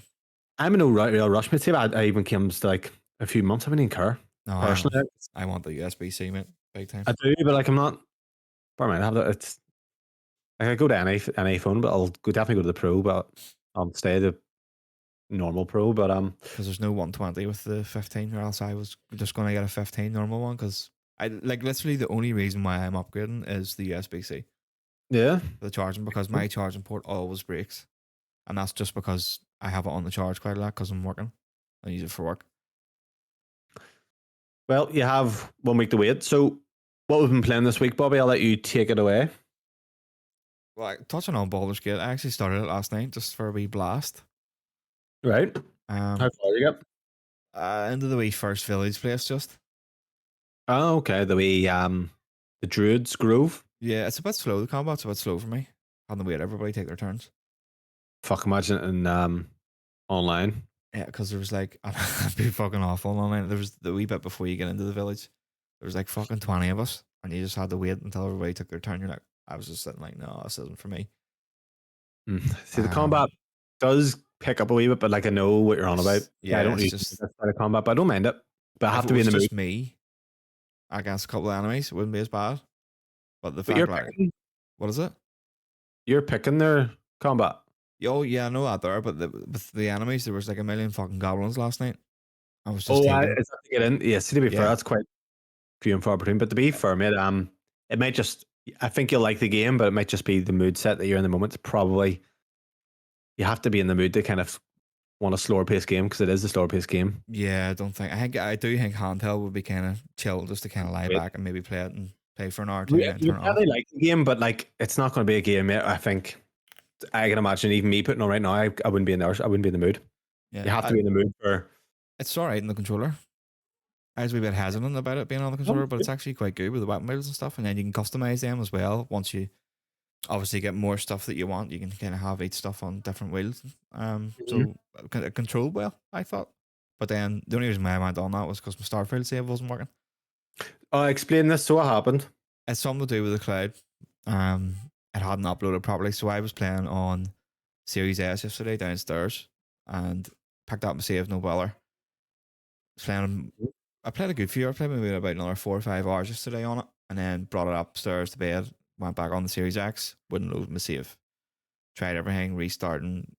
Speaker 1: I'm in no real rush, mate. See, I even came to like a few months. I didn't even care.
Speaker 2: No,
Speaker 1: Personally,
Speaker 2: I want the USB-C, mate, big time.
Speaker 1: I do, but like I'm not. I have that. It's. I could go to any phone, but I'll definitely go to the Pro, but I'll stay the normal Pro. But
Speaker 2: because there's no 120 with the 15, or else I was just gonna get a 15 normal one. Because I like literally the only reason why I'm upgrading is the USB-C.
Speaker 1: Yeah.
Speaker 2: For the charging, because my charging port always breaks, and that's just because I have it on the charge quite a lot because I'm working. I use it for work.
Speaker 1: Well, you have 1 week to wait. So, what we've been playing this week, Bobby? I'll let you take it away.
Speaker 2: Well, touching on Baldur's Gate, I actually started it last night just for a wee blast.
Speaker 1: Right. How far you get?
Speaker 2: Into the wee first village place, just.
Speaker 1: Oh, okay. The Druids Grove.
Speaker 2: Yeah, it's a bit slow. The combat's a bit slow for me. Having to wait everybody take their turns.
Speaker 1: Fuck, imagine it in online.
Speaker 2: Yeah, because there was like, it'd be fucking awful online. There was the wee bit before you get into the village. There was like fucking 20 of us, and you just had to wait until everybody took their turn. You're like, I was just sitting like, no, this isn't for me.
Speaker 1: See, the combat does pick up a wee bit, but like I know what you're on about.
Speaker 2: Yeah,
Speaker 1: I don't
Speaker 2: it's
Speaker 1: need
Speaker 2: just
Speaker 1: that kind of combat, but I don't mind it. But I have
Speaker 2: if
Speaker 1: to
Speaker 2: it
Speaker 1: be in
Speaker 2: was
Speaker 1: the mood.
Speaker 2: just me against a couple of enemies, it wouldn't be as bad. But the
Speaker 1: But you're
Speaker 2: fact, like,
Speaker 1: picking,
Speaker 2: what is it?
Speaker 1: you're picking their combat.
Speaker 2: Oh yeah, I know that there, but with the enemies, there was like a million fucking goblins last night. I was just
Speaker 1: Oh,
Speaker 2: taking.
Speaker 1: it's have to get in. Yeah, see, to be fair,
Speaker 2: Yeah.
Speaker 1: that's quite few and far between. But to be fair, mate, it might just. I think you'll like the game, but it might just be the mood set that you're in the moment. It's probably you have to be in the mood to kind of want a slower paced game because it is a slower paced game.
Speaker 2: Yeah, I do think handheld would be kind of chill just to kind of lie
Speaker 1: Right.
Speaker 2: back and maybe play it and play for an hour or two and
Speaker 1: You
Speaker 2: turn it off.
Speaker 1: probably like the game, but like it's not going to be a game, mate. I think I can imagine even me putting on right now. I wouldn't be in there. I wouldn't be in the mood.
Speaker 2: Yeah,
Speaker 1: You have to be in the mood for.
Speaker 2: it's all right in the controller. I was a wee bit hesitant about it being on the controller, but it's actually quite good with the weapon builds and stuff. And then you can customize them as well. Once you obviously get more stuff that you want, you can kind of have each stuff on different wheels. So it controlled well, I thought. But then the only reason why I went on that was because my starfield save wasn't working.
Speaker 1: Explain this. So what happened?
Speaker 2: It's something to do with the cloud. It hadn't uploaded properly, so I was playing on Series S yesterday downstairs and picked up my save, no bother. I played a good few. I played maybe about another 4 or 5 hours yesterday on it, and then brought it upstairs to bed. Went back on the Series X, wouldn't load my save. Tried everything, restarting,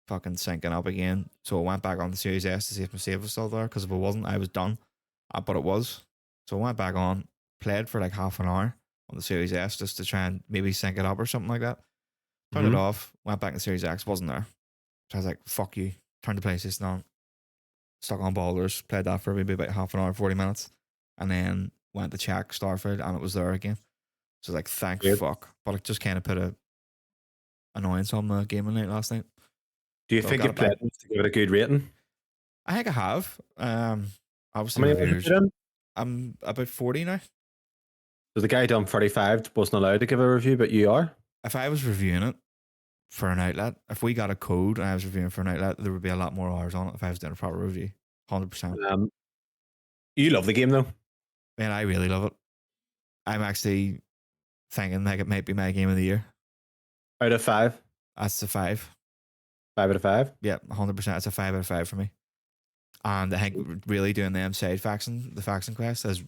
Speaker 2: fucking syncing up again. So I went back on the Series S to see if my save was still there. Because if it wasn't, I was done. But it was. So I went back on, played for like half an hour on the Series S just to try and maybe sync it up or something like that. Turned it off. Went back to the Series X, wasn't there. So I was like, "Fuck you." Turned the PlayStation on. Stuck on Baldur's, played that for maybe about half an hour, 40 minutes, and then went to check Starfield and it was there again. So like, thank fuck. But it just kind of put a annoyance on the gaming night last night.
Speaker 1: Do you think you played it to give it a good rating?
Speaker 2: I think I have. Obviously,
Speaker 1: How many
Speaker 2: reviewers. I'm about 40 now.
Speaker 1: So the guy done 35 wasn't allowed to give a review, but you are?
Speaker 2: If I was reviewing it for an outlet, if we got a code and I was reviewing for an outlet, there would be a lot more hours on it if I was doing a proper review. 100%.
Speaker 1: You love the game though?
Speaker 2: Man, I really love it. I'm actually thinking like it might be my game of the year.
Speaker 1: Out of 5?
Speaker 2: That's a 5.
Speaker 1: 5 out of 5?
Speaker 2: Yeah, 100%. It's a 5 out of 5 for me. And I think really doing the faction quest has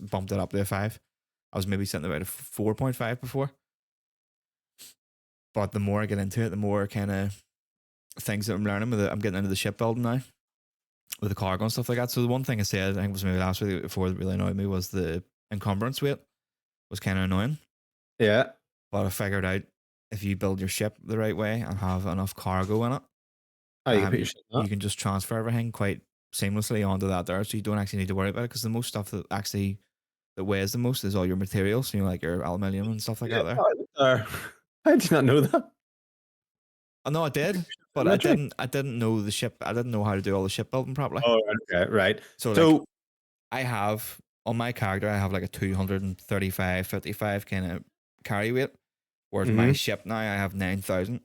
Speaker 2: bumped it up to a 5. I was maybe sitting about a 4.5 before. But the more I get into it, the more kind of things that I'm learning I'm getting into the shipbuilding now with the cargo and stuff like that. So the one thing I said, I think it was maybe last week before that really annoyed me was the encumbrance weight was kind of annoying.
Speaker 1: Yeah.
Speaker 2: But I figured out if you build your ship the right way and have enough cargo in it, you can just transfer everything quite seamlessly onto that there. So you don't actually need to worry about it because the most stuff that weighs the most is all your materials, like your aluminium and stuff like that there.
Speaker 1: I did not know that.
Speaker 2: Oh, no, I did, but I
Speaker 1: Literally.
Speaker 2: didn't know the ship. I didn't know how to do all the shipbuilding properly.
Speaker 1: Oh, okay, right.
Speaker 2: So like,
Speaker 1: So,
Speaker 2: I have on my character, I have like a 235, 55 kind of carry weight, whereas my
Speaker 1: mhm,
Speaker 2: ship now I have 9,000.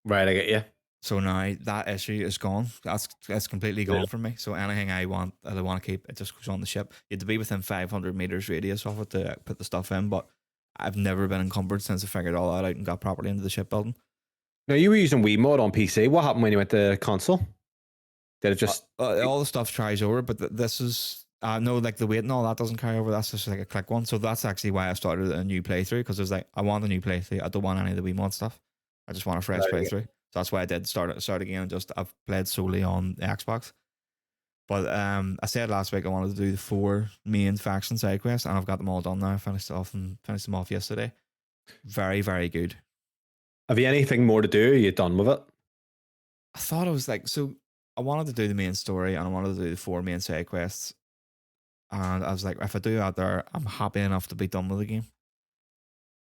Speaker 1: right, I get you.
Speaker 2: So now that issue is gone. That's completely
Speaker 1: Really?
Speaker 2: gone from me. So anything I want to keep, it just goes on the ship. You have to be within 500 meters radius of it to put the stuff in. But I've never been encumbered since I figured all that out and got properly into the shipbuilding.
Speaker 1: Now, you were using Wii Mod on PC. What happened when you went to console? Did it just.
Speaker 2: All the stuff carries over, but this is no, like the weight and all that doesn't carry over. That's just like a click one. So that's actually why I started a new playthrough, because there's like I want a new playthrough. I don't want any of the Wii Mod stuff. I just want a fresh
Speaker 1: Right,
Speaker 2: playthrough. So that's why I did start again. And just I've played solely on the Xbox. But I said last week I wanted to do the 4 main faction side quests, and I've got them all done now. I finished them off yesterday. Very, very good.
Speaker 1: have you anything more to do? Are you done with it?
Speaker 2: I thought I was like, so I wanted to do the main story and I wanted to do the 4 main side quests. And I was like, if I do that there, I'm happy enough to be done with the game.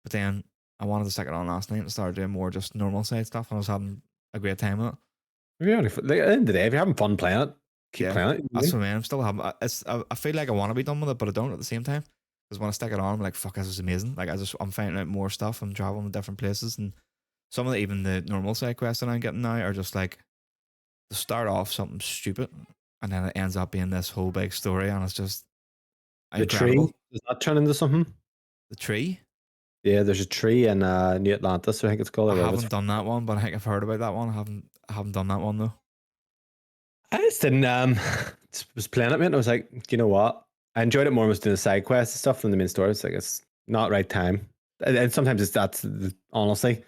Speaker 2: But then I wanted to stick it on last night and start doing more just normal side stuff. And I was having a great time with it.
Speaker 1: If you're like, at the end of the day, if you're having fun playing it, keep
Speaker 2: Yeah,
Speaker 1: playing it.
Speaker 2: that's what I mean. I'm still having. I feel like I want to be done with it, but I don't at the same time. Because when I stick it on, I'm like, fuck, this is amazing. Like I'm finding out more stuff. I'm traveling to different places, and some of even the normal side quests that I'm getting now are just like to start off something stupid, and then it ends up being this whole big story, and it's just
Speaker 1: The
Speaker 2: incredible.
Speaker 1: tree, does that turn into something?
Speaker 2: The tree.
Speaker 1: Yeah, there's a tree in New Atlantis, I think it's called,
Speaker 2: I
Speaker 1: or whatever.
Speaker 2: haven't done that one, but I think I've heard about that one. I haven't done that one though.
Speaker 1: I just didn't, was playing it, mate, and I was like, you know what? I enjoyed it more when I was doing the side quests and stuff than the main story. It's like, it's not right time. And sometimes honestly,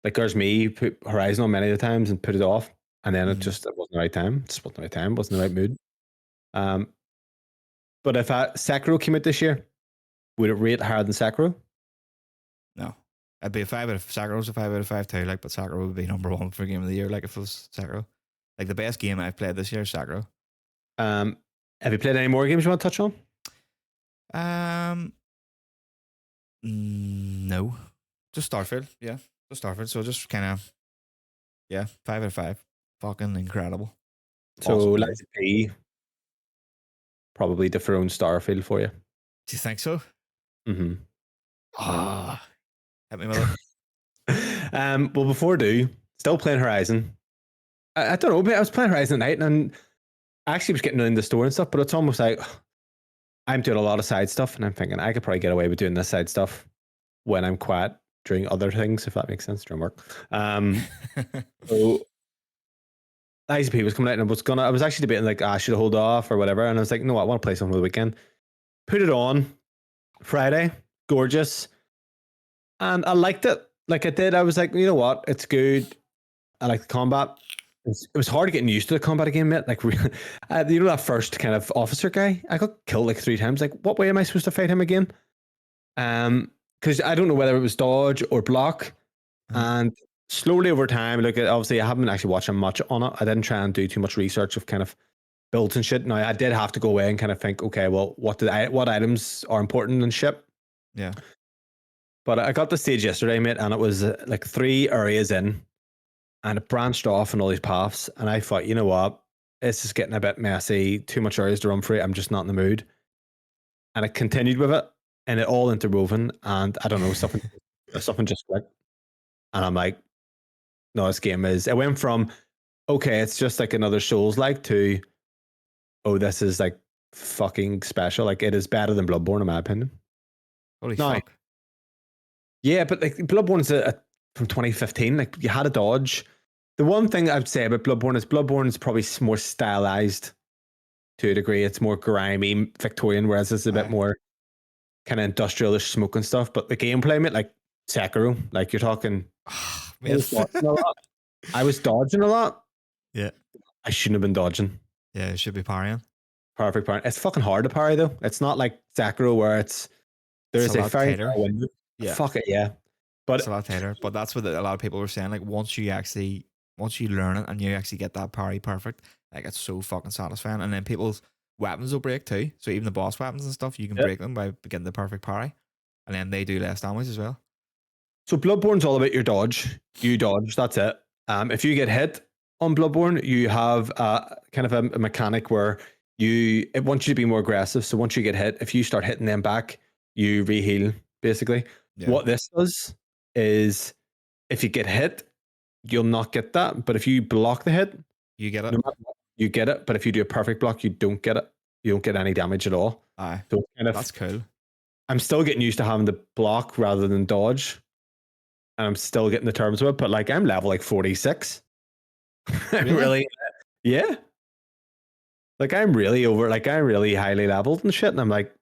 Speaker 1: like there's me put Horizon on many of the times and put it off, and then it wasn't the right time. It just wasn't the right time, wasn't the right mood. Um, but if Sekiro came out this year, would it rate higher than Sekiro?
Speaker 2: No, I'd be a 5 out of Sakuro's a 5 out of 5 too. Like, but Sakura would be number 1 for game of the year. Like if it was Sakura, like the best game I've played this year is Sakura.
Speaker 1: Have you played any more games you want to touch on?
Speaker 2: No, just Starfield. Yeah, just Starfield. So just kind of 5 out of 5. Fucking incredible.
Speaker 1: So
Speaker 2: Awesome game.
Speaker 1: Liza P probably dethroned Starfield for you.
Speaker 2: Do you think so?
Speaker 1: Mm-hmm.
Speaker 2: Ah, hit me with it.
Speaker 1: Well, before I do, still playing Horizon. I don't know, but I was playing Horizon at night and I actually was getting in the store and stuff, but it's almost like I'm doing a lot of side stuff and I'm thinking I could probably get away with doing this side stuff when I'm quiet doing other things, if that makes sense, during work. So ICP was coming out and I was actually debating like, I should hold off or whatever. And I was like, no, I want to play something for the weekend. Put it on Friday, gorgeous. And I liked it. Like I did. I was like, you know what? It's good. I like the combat. It was hard getting used to the combat again, mate. Like, you know, that first kind of officer guy, I got killed like 3 times. Like, what way am I supposed to fight him again? Because I don't know whether it was dodge or block. And slowly over time, look, obviously, I haven't actually watched much on it. I didn't try and do too much research of kind of builds and shit. Now, I did have to go away and kind of think, okay, well, what items are important in ship?
Speaker 2: Yeah.
Speaker 1: But I got the stage yesterday, mate, and it was like 3 areas in, and it branched off in all these paths. And I thought, you know what? It's just getting a bit messy, too much areas to run through. I'm just not in the mood. And I continued with it, and it all interwoven. And I don't know, something just clicked. And I'm like, no, this game is. It went from, okay, it's just like another Souls-like to, oh, this is like fucking special. Like, it is better than Bloodborne, in my opinion.
Speaker 2: Holy
Speaker 1: Now,
Speaker 2: fuck.
Speaker 1: yeah, but like Bloodborne's from 2015. Like, you had a dodge. The one thing I'd say about Bloodborne is probably more stylized to a degree. It's more grimy, Victorian, whereas this is a bit more kind of industrialish smoke and stuff. But the gameplay, mate, like Sekiro, like you're talking. I was dodging a lot.
Speaker 2: Yeah.
Speaker 1: I shouldn't have been dodging.
Speaker 2: Yeah, it should be parrying.
Speaker 1: Perfect parry. It's fucking hard to parry though. It's not like Sekiro where there's a very narrow window.
Speaker 2: Yeah.
Speaker 1: Fuck it, yeah. But
Speaker 2: it's a lot tighter. But that's what a lot of people were saying. Like once you learn it and you actually get that parry perfect, like it's so fucking satisfying. And then people's weapons will break too. So even the boss weapons and stuff, you can break them by getting the perfect parry, and then they do less damage as well.
Speaker 1: So Bloodborne's all about your dodge. You dodge, that's it. If you get hit on Bloodborne, you have kind of a mechanic where it wants you to be more aggressive. So once you get hit, if you start hitting them back, you reheal, basically.
Speaker 2: Yeah.
Speaker 1: What this does is if you get hit, you'll not get that. But if you block the hit,
Speaker 2: you get it.
Speaker 1: No matter what, you get it. But if you do a perfect block, you don't get it. You don't get any damage at all.
Speaker 2: Aye.
Speaker 1: So kind of,
Speaker 2: that's cool.
Speaker 1: I'm still getting used to having to block rather than dodge. And I'm still getting the terms of it, but like I'm level like 46. Really? Yeah. Like I'm really highly leveled and shit. And I'm like,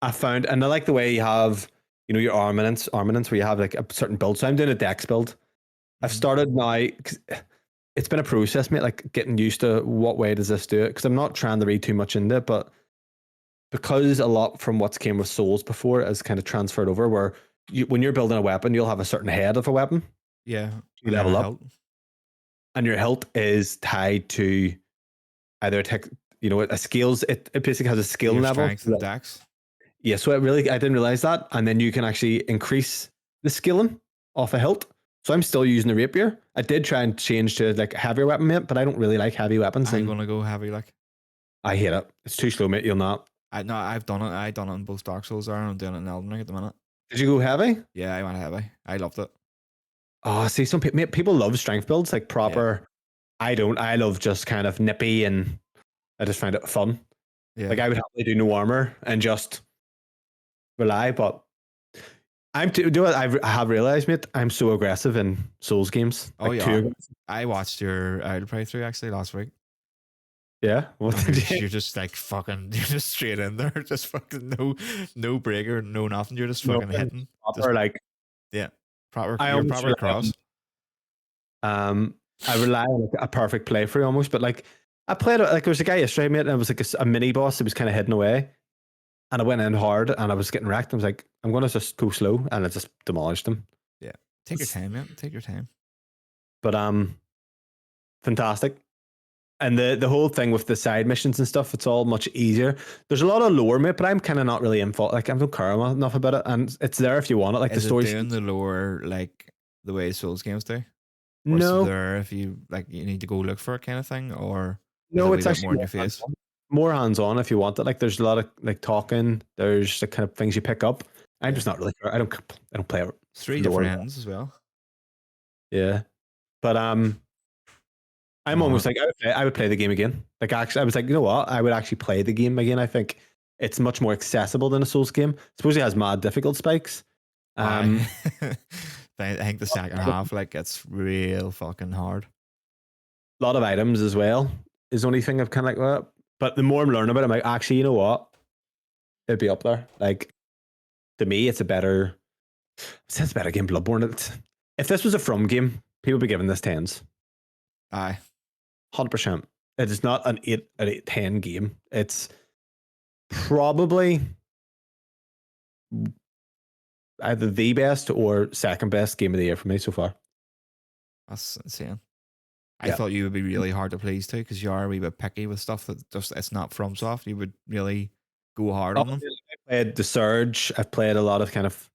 Speaker 1: and I like the way you have, your armaments where you have like a certain build. So I'm doing a dex build. I've started now, it's been a process, mate, like getting used to what way does this do it? Because I'm not trying to read too much into it, but because a lot from what's came with Souls before is kind of transferred over, where when you're building a weapon, you'll have a certain head of a weapon.
Speaker 2: Yeah.
Speaker 1: You level up. And your health is tied to either a skills. It basically has a skill
Speaker 2: your
Speaker 1: level.
Speaker 2: Strength and dex.
Speaker 1: Yeah, so I didn't realize that. And then you can actually increase the skilling off a hilt. So I'm still using the rapier. I did try and change to like heavier weapon, mate, but I don't really like heavy weapons.
Speaker 2: I'm gonna go heavy, like.
Speaker 1: I hate it. It's too slow, mate. You'll not.
Speaker 2: I've done it. I've done it in both Dark Souls there, and I'm doing it in Elden Ring at the minute.
Speaker 1: Did you go heavy?
Speaker 2: Yeah, I went heavy. I loved it.
Speaker 1: Oh, see, some people love strength builds, like proper. Yeah. I don't. I love just kind of nippy, and I just find it fun. Yeah. Like I would happily do no armor and just rely, but I have realized, mate, I'm so aggressive in Souls games.
Speaker 2: Oh, like yeah. I watched your playthrough actually last week.
Speaker 1: Yeah? What did
Speaker 2: you're just like fucking, you're just straight in there. Just fucking no breaker, no nothing. You're just fucking hitting.
Speaker 1: Proper,
Speaker 2: just,
Speaker 1: like...
Speaker 2: Yeah. You're proper cross.
Speaker 1: I rely on like a perfect playthrough almost, but like I played like there was a guy yesterday, mate, and it was like a mini boss. It was kind of hidden away. And I went in hard and I was getting wrecked. I was like, I'm going to just go slow. And I just demolished him.
Speaker 2: Yeah. Take your time, man. Take your time.
Speaker 1: But fantastic. And the whole thing with the side missions and stuff, it's all much easier. There's a lot of lore, mate, but I'm kind of not really in fault. Like I don't care enough about it. And it's there if you want it. Like
Speaker 2: is
Speaker 1: the story.
Speaker 2: Doing the lore like the way Souls games do? Or
Speaker 1: no.
Speaker 2: Is there if you need to go look for it kind of thing? Or
Speaker 1: no, it's actually
Speaker 2: more in your face.
Speaker 1: More hands-on if you want it. Like there's a lot of like talking. There's the kind of things you pick up. I'm just not really. I don't play it.
Speaker 2: 3 different ends as well.
Speaker 1: Yeah, but I'm almost like I would play the game again. Like actually, I was like, you know what? I would actually play the game again. I think it's much more accessible than a Souls game. I suppose it has mad difficult spikes.
Speaker 2: I think the second half like gets real fucking hard.
Speaker 1: A lot of items as well is the only thing I've kind of like that. But the more I'm learning about it, I'm like, actually, you know what? It'd be up there. Like, to me, it's a better game. Bloodborne. If this was a From game, people would be giving this 10s.
Speaker 2: Aye.
Speaker 1: 100%. It is not an 10 game. It's probably either the best or second best game of the year for me so far.
Speaker 2: That's insane. I thought you would be really hard to please too, because you are a wee bit picky with stuff that just it's not FromSoft. You would really go hard on them.
Speaker 1: I played The Surge. I've played a lot of kind of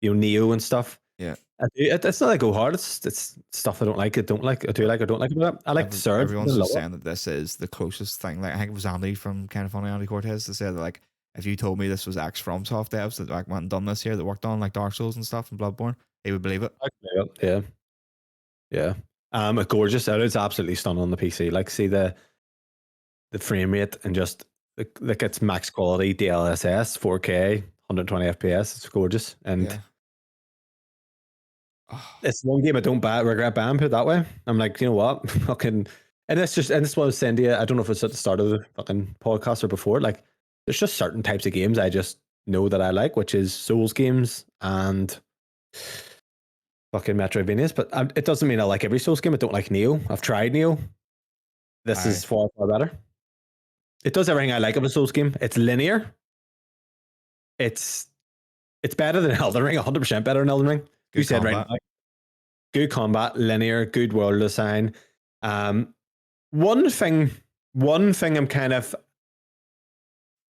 Speaker 1: Neo and stuff.
Speaker 2: Yeah,
Speaker 1: it's not like go hard. It's stuff I don't like. I do like or don't like about it. I like The Surge.
Speaker 2: Everyone's just saying that this is the closest thing. Like I think it was Andy from Kind of Funny, Andy Cortez, that said that like if you told me this was ex FromSoft devs that like went and done this here that worked on like Dark Souls and stuff and Bloodborne, he would believe it.
Speaker 1: I believe it. Yeah. Gorgeous. It's absolutely stunning on the PC. Like, see the frame rate and just like it's max quality DLSS, 4K, 120 FPS. It's gorgeous, and it's one game I don't regret buying. Put it that way. I'm like, you know what, fucking, and this what I was saying to you. I don't know if it's at the start of the fucking podcast or before. Like, there's just certain types of games I just know that I like, which is Souls games and fucking Metroidvanias, but it doesn't mean I like every Souls game. I don't like Neo. I've tried Neo. This is far better. It does everything I like of a Souls game. It's linear. It's better than Elden Ring. 100% better than Elden Ring.
Speaker 2: Good
Speaker 1: said right now. Good combat, linear, good world design. One thing I'm kind of,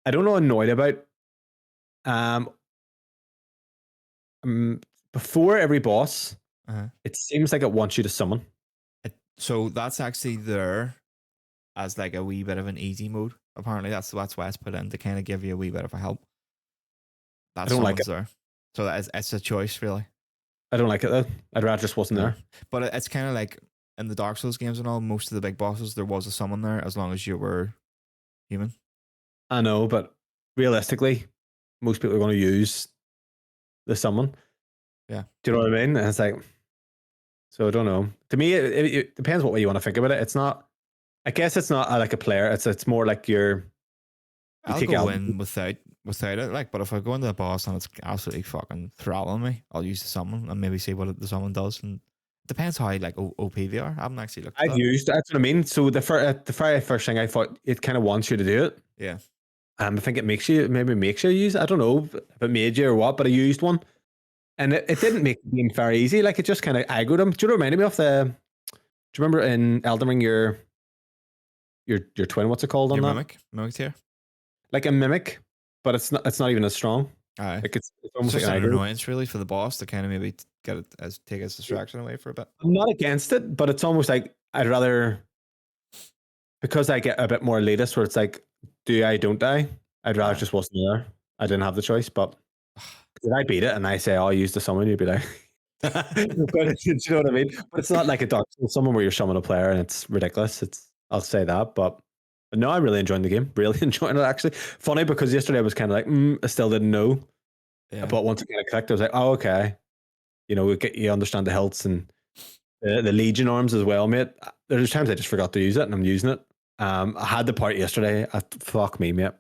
Speaker 1: I don't know, annoyed about. before every boss,
Speaker 2: Uh-huh.
Speaker 1: it seems like it wants you to summon.
Speaker 2: So that's actually there as like a wee bit of an easy mode. Apparently, that's why it's put in to kind of give you a wee bit of a help.
Speaker 1: I
Speaker 2: That
Speaker 1: don't like
Speaker 2: summons
Speaker 1: it.
Speaker 2: there, so it's a choice really.
Speaker 1: I don't like it though. I'd rather just wasn't there.
Speaker 2: But it's kind of like in the Dark Souls games and all. Most of the big bosses, there was a summon there as long as you were human.
Speaker 1: I know, but realistically, most people are going to use the summon.
Speaker 2: Yeah.
Speaker 1: Do you know what I mean? And it's like, so I don't know. To me, it depends what way you want to think about it. It's not. I guess it's not like a player. It's more like you
Speaker 2: I'll
Speaker 1: take
Speaker 2: go
Speaker 1: out.
Speaker 2: in without it, like. But if I go into the boss and it's absolutely fucking throttling me, I'll use the summon and maybe see what the summon does. And it depends how like OP they are. I haven't actually looked at
Speaker 1: I've
Speaker 2: that.
Speaker 1: used that's what I mean. So the very first thing I thought it kind of wants you to do it.
Speaker 2: Yeah.
Speaker 1: I think it makes you use it. I don't know if it made you or what, but I used one, and it didn't make the game very easy. Like it just kind of aggroed him. Do you know what reminded me of the? Do you remember in Elden Ring your twin? What's it called on
Speaker 2: Your
Speaker 1: that?
Speaker 2: mimic tier.
Speaker 1: Like a mimic, but it's not even as strong.
Speaker 2: Aye.
Speaker 1: Like it's
Speaker 2: It's
Speaker 1: almost
Speaker 2: just
Speaker 1: like an
Speaker 2: an
Speaker 1: aggro.
Speaker 2: annoyance really for the boss to kind of maybe get it as take its distraction away for a bit.
Speaker 1: I'm not against it, but it's almost like I'd rather, because I get a bit more elitist where it's like, do I, don't I? I'd rather just wasn't there. I didn't have the choice, but if I beat it and I say, oh, I used the summon, you'd be like, but do you know what I mean? But it's not like a Dark Souls summon where you're summoning a player and it's ridiculous. I'll say that, but no, I'm really enjoying the game. Really enjoying it actually. Funny because yesterday I was kind of like, I still didn't know.
Speaker 2: Yeah.
Speaker 1: But once it kind of clicked, I was like, oh, okay. You know, you understand the hilts and the Legion arms as well, mate. There's times I just forgot to use it and I'm using it. I had the part yesterday. Fuck me, mate.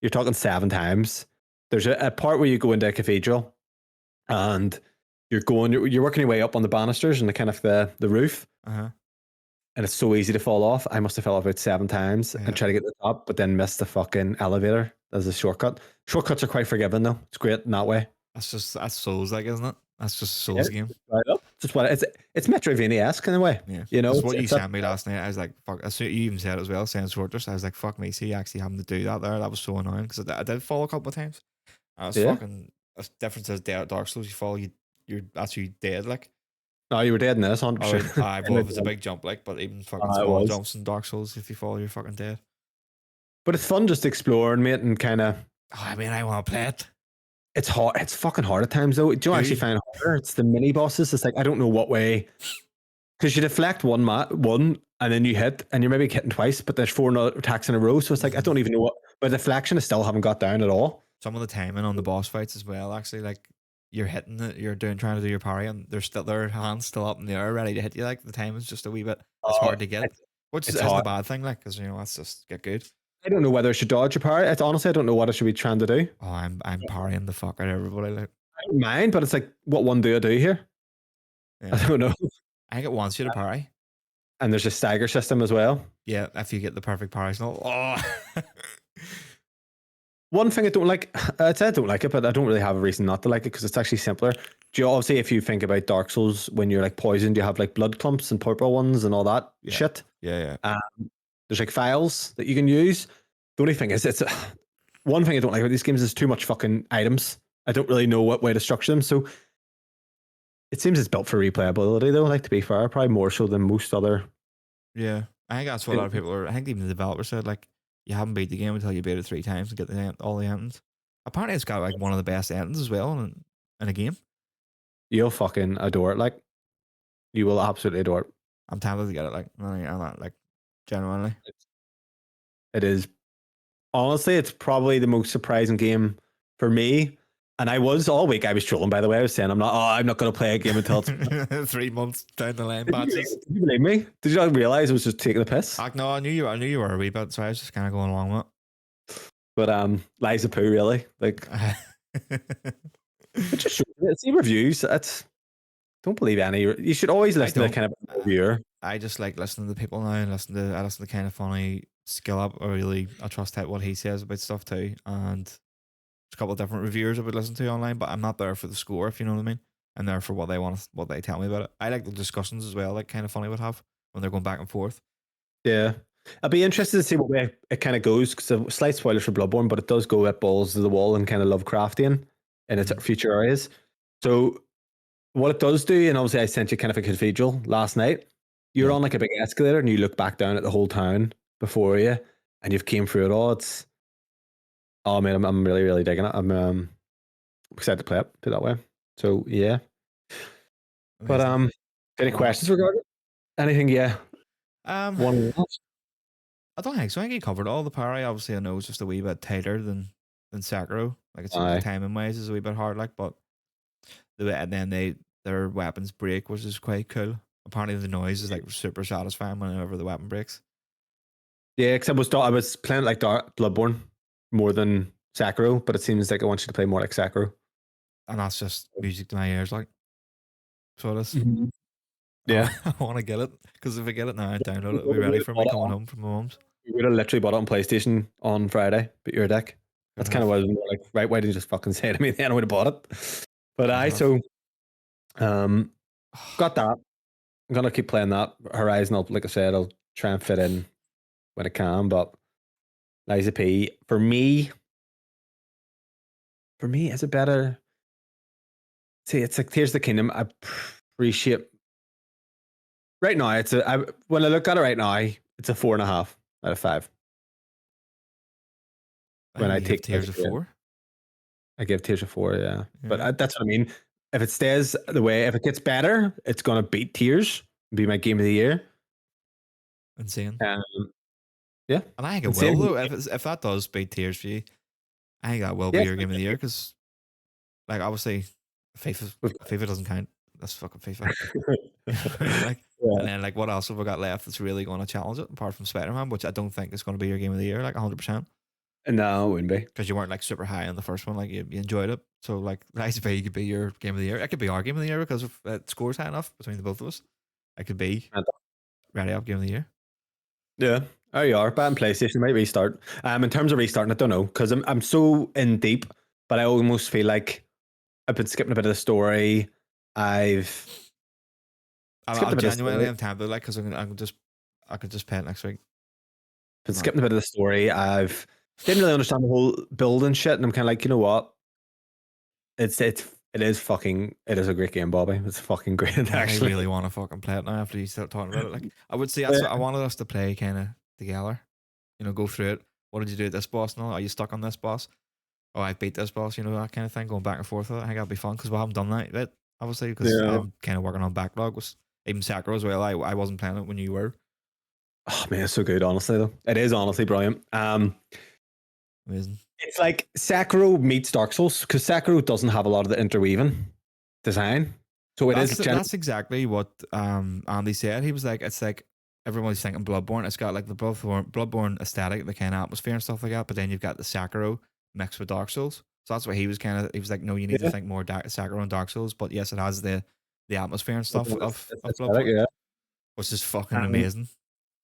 Speaker 1: You're talking 7 times. There's a part where you go into a cathedral and you're working your way up on the banisters and the kind of the roof.
Speaker 2: Uh-huh.
Speaker 1: And it's so easy to fall off. I must have fell off about 7 times and try to get to the top, but then missed the fucking elevator as a shortcut. Shortcuts are quite forgiving though. It's great in that way.
Speaker 2: That's Souls like, isn't it? That's just a Souls game.
Speaker 1: Right up. Just what it's Metroidvania-esque in a way.
Speaker 2: Yeah.
Speaker 1: You know,
Speaker 2: it's what you sent me last night. I was like, fuck. You even said it as well, saying shorters. I was like, fuck me. See, actually having to do that there. That was so annoying because I did fall a couple of times. I was fucking. A difference as Dark Souls. You fall, you're actually dead. Like,
Speaker 1: no, you were dead in this 100%.
Speaker 2: Well, it was a big jump, like, but even fucking small jumps in Dark Souls, if you fall, you're fucking dead.
Speaker 1: But it's fun just exploring, mate, and kind of.
Speaker 2: Oh, I mean, I want to play it.
Speaker 1: It's hard. It's fucking hard at times, though. Do you actually find it harder? It's the mini bosses. It's like I don't know what way, because you deflect one, and then you hit, and you're maybe hitting twice, but there's 4 attacks in a row. So it's like I don't even know what. But deflection, I still haven't got down at all.
Speaker 2: Some of the timing on the boss fights as well. Actually, like you're hitting it, you're trying to do your parry, and their hands still up in the air, ready to hit you. Like the timing's just a wee bit. It's hard to get, which isn't a bad thing. Like because that's just get good.
Speaker 1: I don't know whether I should dodge a parry. Honestly, I don't know what I should be trying to do.
Speaker 2: Oh, I'm parrying the fuck out of everybody. Like
Speaker 1: I don't mind, but it's like, what one do I do here? Yeah. I don't know.
Speaker 2: I think it wants you to parry.
Speaker 1: And there's a stagger system as well.
Speaker 2: Yeah, if you get the perfect parry. Oh.
Speaker 1: One thing I don't like, I'd say I don't like it, but I don't really have a reason not to like it because it's actually simpler. Do you obviously, if you think about Dark Souls, when you're like poisoned, you have like blood clumps and purple ones and all that shit.
Speaker 2: Yeah.
Speaker 1: There's like files that you can use. The only thing is, one thing I don't like about these games is too much fucking items. I don't really know what way to structure them. So it seems it's built for replayability, though. Like to be fair, probably more so than most other.
Speaker 2: Yeah, I think that's what a lot of people are. I think even the developer said like you haven't beat the game until you beat it 3 times and get all the endings. Apparently, it's got like one of the best endings as well in a game.
Speaker 1: You'll fucking adore it. Like you will absolutely adore it.
Speaker 2: I'm tempted to get it. Like I'm not like genuinely.
Speaker 1: It is. Honestly, it's probably the most surprising game for me. And I was all week. I was trolling, by the way. I was saying I'm not going to play a game until it's
Speaker 2: 3 months down the line. Did
Speaker 1: you believe me? Did you not realize I was just taking the piss?
Speaker 2: No, I knew you were a wee bit, so I was just kind of going along with it.
Speaker 1: But lies of poo, really. Like, just see reviews. Don't believe any. You should always listen to kind of a reviewer.
Speaker 2: I just like listening to people now and I listen to kind of funny skill up or really I trust what he says about stuff too. And there's a couple of different reviewers I would listen to online, but I'm not there for the score, if you know what I mean. I'm there for what they tell me about it. I like the discussions as well, like kind of funny would have when they're going back and forth.
Speaker 1: Yeah. I'd be interested to see what way it kind of goes, because slight spoilers for Bloodborne, but it does go at balls to the wall and kind of Lovecraftian in its future areas. So what it does do, and obviously I sent you kind of a cathedral last night. You're
Speaker 2: Yeah.
Speaker 1: on like a big escalator, and you look back down at the whole town before you, and you've came through it all. It's oh man, I'm really really digging it. I'm excited to play it. Put it that way. So yeah, but
Speaker 2: Amazing.
Speaker 1: any
Speaker 2: Well,
Speaker 1: questions regarding it? Anything? Yeah,
Speaker 2: um,
Speaker 1: one.
Speaker 2: I don't think so. I think he covered all the parry. Obviously, I know it's just a wee bit tighter than Sekiro. Like it's the
Speaker 1: Aye.
Speaker 2: timing wise is a wee bit hard. Like, but and then their weapons break, which is quite cool. Apparently, the noise is like super satisfying whenever the weapon breaks.
Speaker 1: Yeah, because I was playing like Bloodborne more than Sekiro, but it seems like I want you to play more like Sekiro.
Speaker 2: And that's just music to my ears. Like, so it is.
Speaker 1: Mm-hmm. Yeah,
Speaker 2: I want to get it because if I get it now and download it, it'll
Speaker 1: we
Speaker 2: be ready
Speaker 1: would
Speaker 2: for me
Speaker 1: have
Speaker 2: coming home from my mum's.
Speaker 1: literally bought it on PlayStation on Friday, but your deck.
Speaker 2: Could
Speaker 1: That's kind of
Speaker 2: have.
Speaker 1: what I was more like, right? Why didn't you just fucking say to me then? I would have bought it. But
Speaker 2: Could
Speaker 1: I
Speaker 2: have.
Speaker 1: so got that. I'm gonna keep playing that Horizon. Like I said, I'll try and fit in when I can. But Liza P for me, is it better? See, it's like Tears of the Kingdom. I appreciate right now. When I look at it right now, it's a 4.5 out of 5.
Speaker 2: I
Speaker 1: When
Speaker 2: think
Speaker 1: I
Speaker 2: you give
Speaker 1: take
Speaker 2: Tears of 4.
Speaker 1: I give Tears a 4, yeah. But
Speaker 2: Yeah.
Speaker 1: that's what I mean. If it stays the way, if it gets better, it's gonna beat Tears, be my game of the year.
Speaker 2: Insane.
Speaker 1: Um, yeah,
Speaker 2: And I think it
Speaker 1: and
Speaker 2: will
Speaker 1: same.
Speaker 2: though. If that does beat Tears for you, I think that will be
Speaker 1: Yeah,
Speaker 2: your game of the year because, like, obviously, FIFA doesn't count. That's fucking FIFA. You know what I mean? Like,
Speaker 1: yeah.
Speaker 2: and then like, what else have we got left that's really going to challenge it apart from Spider Man, which I don't think is going to be your game of the year, like 100%,
Speaker 1: No, it wouldn't be.
Speaker 2: because you weren't like super high on the first one, like you enjoyed it. So like, Rise of P could be your game of the year. It could be our game of the year because if it scores high enough between the both of us, it could be ready up game of the year.
Speaker 1: Yeah, there you are. But in PlayStation, might restart. In terms of restarting, I don't know because I'm so in deep, but I almost feel like I've been skipping a bit of the story. I've skipped
Speaker 2: I'm
Speaker 1: a bit of the
Speaker 2: genuinely
Speaker 1: story.
Speaker 2: I'm tempted, like, because I could just pay it next week.
Speaker 1: Been
Speaker 2: Not,
Speaker 1: skipping a bit of the story. I've didn't really understand the whole build and shit, and I'm kind of like, you know what? It is a great game, Bobby. It's fucking great,
Speaker 2: I
Speaker 1: actually.
Speaker 2: really want to fucking play it now after you start talking about it. Like, I would say that's
Speaker 1: Yeah.
Speaker 2: what I wanted us to play kind of together. You know, go through it. What did you do at this boss? No, are you stuck on this boss? Oh, I beat this boss. You know, that kind of thing. Going back and forth with it. I think that'll be fun because we haven't done that yet, obviously, because
Speaker 1: Yeah.
Speaker 2: I'm kind of working on backlog. Was even Sakura as well. I wasn't playing it when you were.
Speaker 1: Oh man, it's so good. Honestly, though, it is honestly brilliant.
Speaker 2: Amazing.
Speaker 1: It's like Sekiro meets Dark Souls because Sekiro doesn't have a lot of the interweaving design, so it is.
Speaker 2: That's exactly what Andy said. He was like, it's like everybody's thinking Bloodborne. It's got like the Bloodborne aesthetic, the kind of atmosphere and stuff like that. But then you've got the Sekiro mixed with Dark Souls. So that's what he was kind of. He was like, no, you need to
Speaker 1: Yeah,
Speaker 2: think more Sekiro and Dark Souls. But yes, it has the atmosphere and stuff of
Speaker 1: it's aesthetic,
Speaker 2: Bloodborne,
Speaker 1: yeah.
Speaker 2: which is fucking
Speaker 1: Um,
Speaker 2: amazing.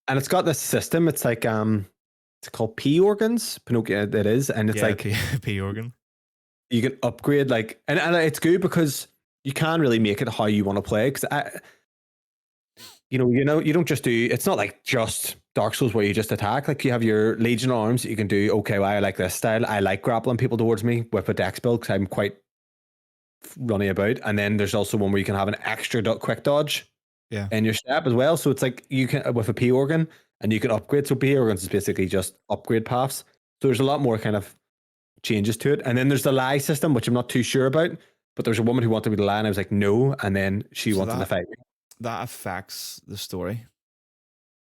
Speaker 1: and it's got this system. It's like it's called P organs. Pinocchio, it is, and it's
Speaker 2: Yeah,
Speaker 1: like
Speaker 2: P organ.
Speaker 1: you can upgrade like, and it's good because you can really make it how you want to play. Because you don't just do. It's not like just Dark Souls where you just attack. Like you have your Legion arms that you can do. Okay, well, I like this style. I like grappling people towards me with a dex build because I'm quite running about. And then there's also one where you can have an extra quick dodge
Speaker 2: Yeah.
Speaker 1: in your step as well. So it's like you can with a P organ and you can upgrade. So P organs is basically just upgrade paths. So there's a lot more kind of changes to it. And then there's the lie system, which I'm not too sure about. But there's a woman who wanted me to lie, and I was like, no. And then she
Speaker 2: So
Speaker 1: wanted to fight me.
Speaker 2: that affects the story.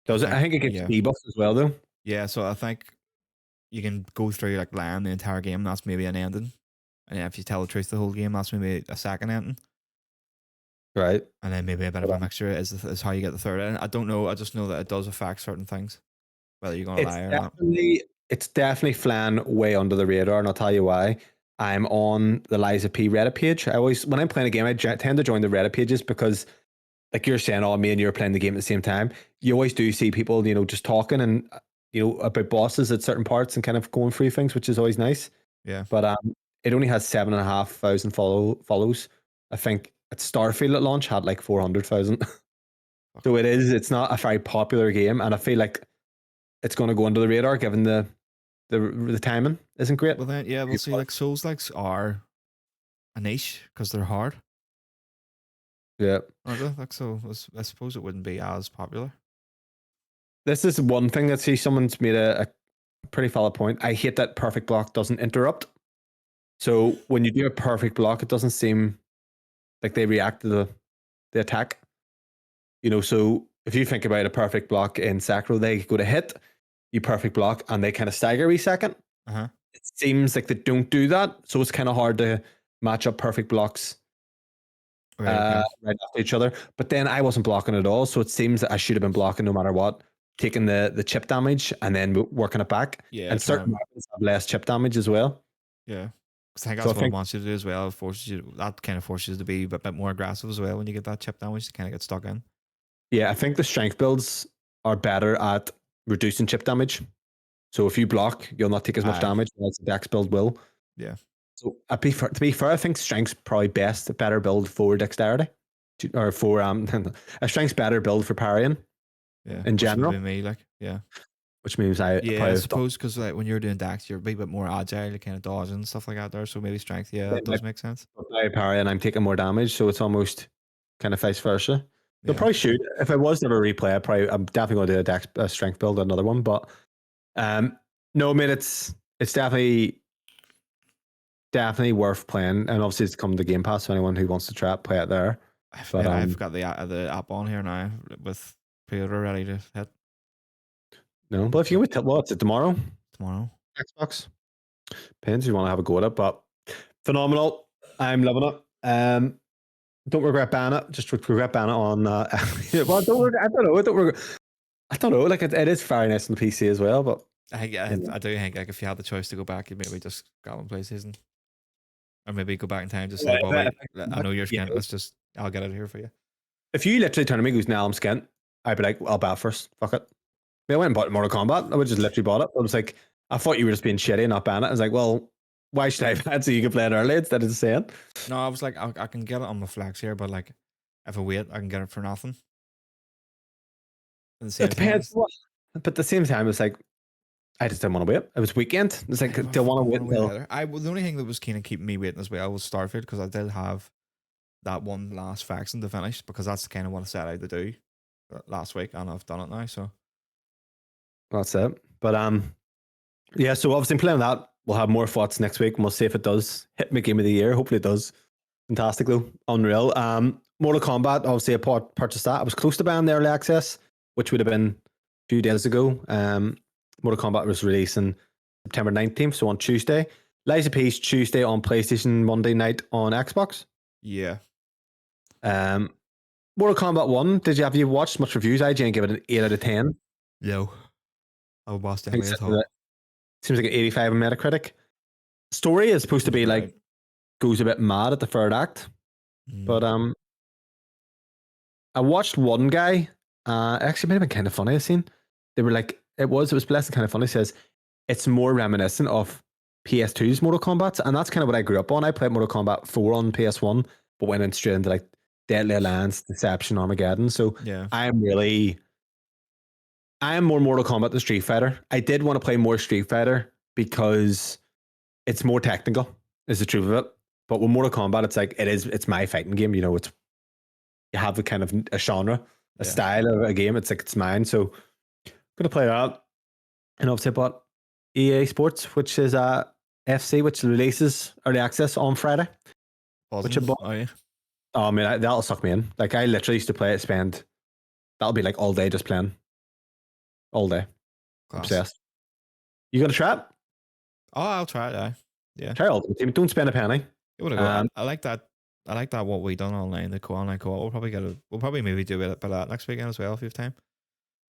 Speaker 1: Does it? I think it gives
Speaker 2: Yeah.
Speaker 1: debuffs as well, though.
Speaker 2: Yeah, so I think you can go through like lying the entire game. That's maybe an ending, and if you tell the truth the whole game, that's maybe a second ending,
Speaker 1: Right.
Speaker 2: and then maybe a bit of a mixture is how you get the third ending. I don't know. I just know that it does affect certain things, whether you're gonna lie or not.
Speaker 1: It's definitely flying way under the radar, and I'll tell you why. I'm on the Liza P Reddit page. I always, when I'm playing a game, I tend to join the Reddit pages because, like you're saying, oh, me and you're playing the game at the same time. You always do see people, just talking and about bosses at certain parts and kind of going through things, which is always nice.
Speaker 2: Yeah,
Speaker 1: But it only has 7,500 follows. I think at Starfield at launch had like 400,000. So it's not a very popular game, and I feel like it's going to go under the radar given the timing isn't great.
Speaker 2: well then, yeah, we'll see. Like Souls likes are a niche because they're hard.
Speaker 1: Yeah.
Speaker 2: So I suppose it wouldn't be as popular.
Speaker 1: This is one thing that someone's made a pretty valid point. I hate that perfect block doesn't interrupt. So when you do a perfect block, it doesn't seem like they react to the attack. So if you think about a perfect block in Sacro, they go to hit, you perfect block, and they kind of stagger a second.
Speaker 2: Uh-huh.
Speaker 1: It seems like they don't do that, so it's kind of hard to match up perfect blocks right after each other. But then I wasn't blocking at all, so it seems that I should have been blocking no matter what, taking the chip damage and then working it back.
Speaker 2: Yeah,
Speaker 1: and certain weapons have less chip damage as well.
Speaker 2: Yeah, because I think that's what it wants you to do as well. It forces you. That kind of forces you to be a bit more aggressive as well when you get that chip damage to kind of get stuck in.
Speaker 1: Yeah, I think the strength builds are better at reducing chip damage. So if you block, you'll not take as much damage as the dex build will.
Speaker 2: Yeah.
Speaker 1: So to be fair, I think strength's probably better build for dexterity, or for a strength's better build for parrying.
Speaker 2: Yeah,
Speaker 1: in general.
Speaker 2: Which would be me, like, yeah.
Speaker 1: Which means I
Speaker 2: suppose because like when you're doing dex, you're a bit more agile, you kind of dodge and stuff like that there. So maybe strength, that does make sense.
Speaker 1: I parry and I'm taking more damage, so it's almost kind of vice versa. They'll probably shoot. If I was to ever replay, I'm definitely going to do a strength build, another one. But no, I mean it's definitely worth playing, and obviously it's come to Game Pass. So anyone who wants to try it, play it there.
Speaker 2: I've got the app on here now with pre-order ready to hit.
Speaker 1: No, but if you would, what's it tomorrow?
Speaker 2: Tomorrow,
Speaker 1: Xbox. Depends if you want to have a go at it, but phenomenal. I'm loving it. Don't regret banning it. Just regret banning it on. Well, I don't know. Like it is very nice on the PC as well, but
Speaker 2: I do think like if you had the choice to go back, you'd maybe just grab on PlayStation, or maybe go back in time. Just say, "Well, wait, I know you're skint. I'll get it here for you."
Speaker 1: If you literally turn to me and goes, "Now I'm skint," I'd be like, "I'll buy it first. Fuck it." I went and bought Mortal Kombat. I would just literally bought it. I was like, I thought you were just being shitty and not ban it. I was like, well, why should I ban it so you can play it early instead of saying?
Speaker 2: No, I was like, I can get it on the flex here, but like, if I wait, I can get it for nothing.
Speaker 1: It depends. But at the same time, it's like, I just didn't want to wait. It was weekend. It's like, do I want to wait until...
Speaker 2: The only thing that was kind of keeping me waiting as well was Starfield, because I did have that one last faction to finish, because that's kind of what I set out to do last week, and I've done it now, so...
Speaker 1: That's it. But yeah, so obviously playing that, we'll have more thoughts next week, and we'll see if it does hit my game of the year. Hopefully it does. Fantastic though. Unreal. Mortal Kombat, obviously I purchased that. I was close to buying the early access, which would have been a few days ago. Mortal Kombat was releasing September 19th, so on Tuesday. Lies of Peace Tuesday on PlayStation, Monday night on Xbox.
Speaker 2: Yeah.
Speaker 1: Mortal Kombat 1, have you watched much reviews? I didn't give it an 8 out of 10.
Speaker 2: No. I watched it.
Speaker 1: Seems like an 85 on Metacritic. Story is supposed to be like, goes a bit mad at the third act. But I watched one guy, actually it might have been kind of funny. I seen they were like, it was blessed and kind of funny. Says it's more reminiscent of PS2's Mortal Kombat, and that's kind of what I grew up on. I played Mortal Kombat 4 on PS1, but went in straight into like Deadly Alliance, Deception, Armageddon. So
Speaker 2: yeah,
Speaker 1: I am more Mortal Kombat than Street Fighter. I did want to play more Street Fighter because it's more technical, is the truth of it. But with Mortal Kombat, it's like it's my fighting game. You know, you have a kind of a genre, a style of a game. It's like it's mine. So I'm gonna play that. And obviously I bought EA Sports, which is FC, which releases early access on Friday. Which I bought.
Speaker 2: Oh yeah.
Speaker 1: Oh man, that'll suck me in. Like I literally used to play it, that'll be like all day just playing. All day. Class. Obsessed. You gonna try it?
Speaker 2: Oh, I'll try it. Yeah.
Speaker 1: Try Ultimate Team. Don't spend a penny.
Speaker 2: I like that. I like that. What we done online, the online co-op. We'll probably maybe do it next weekend as well if you have time.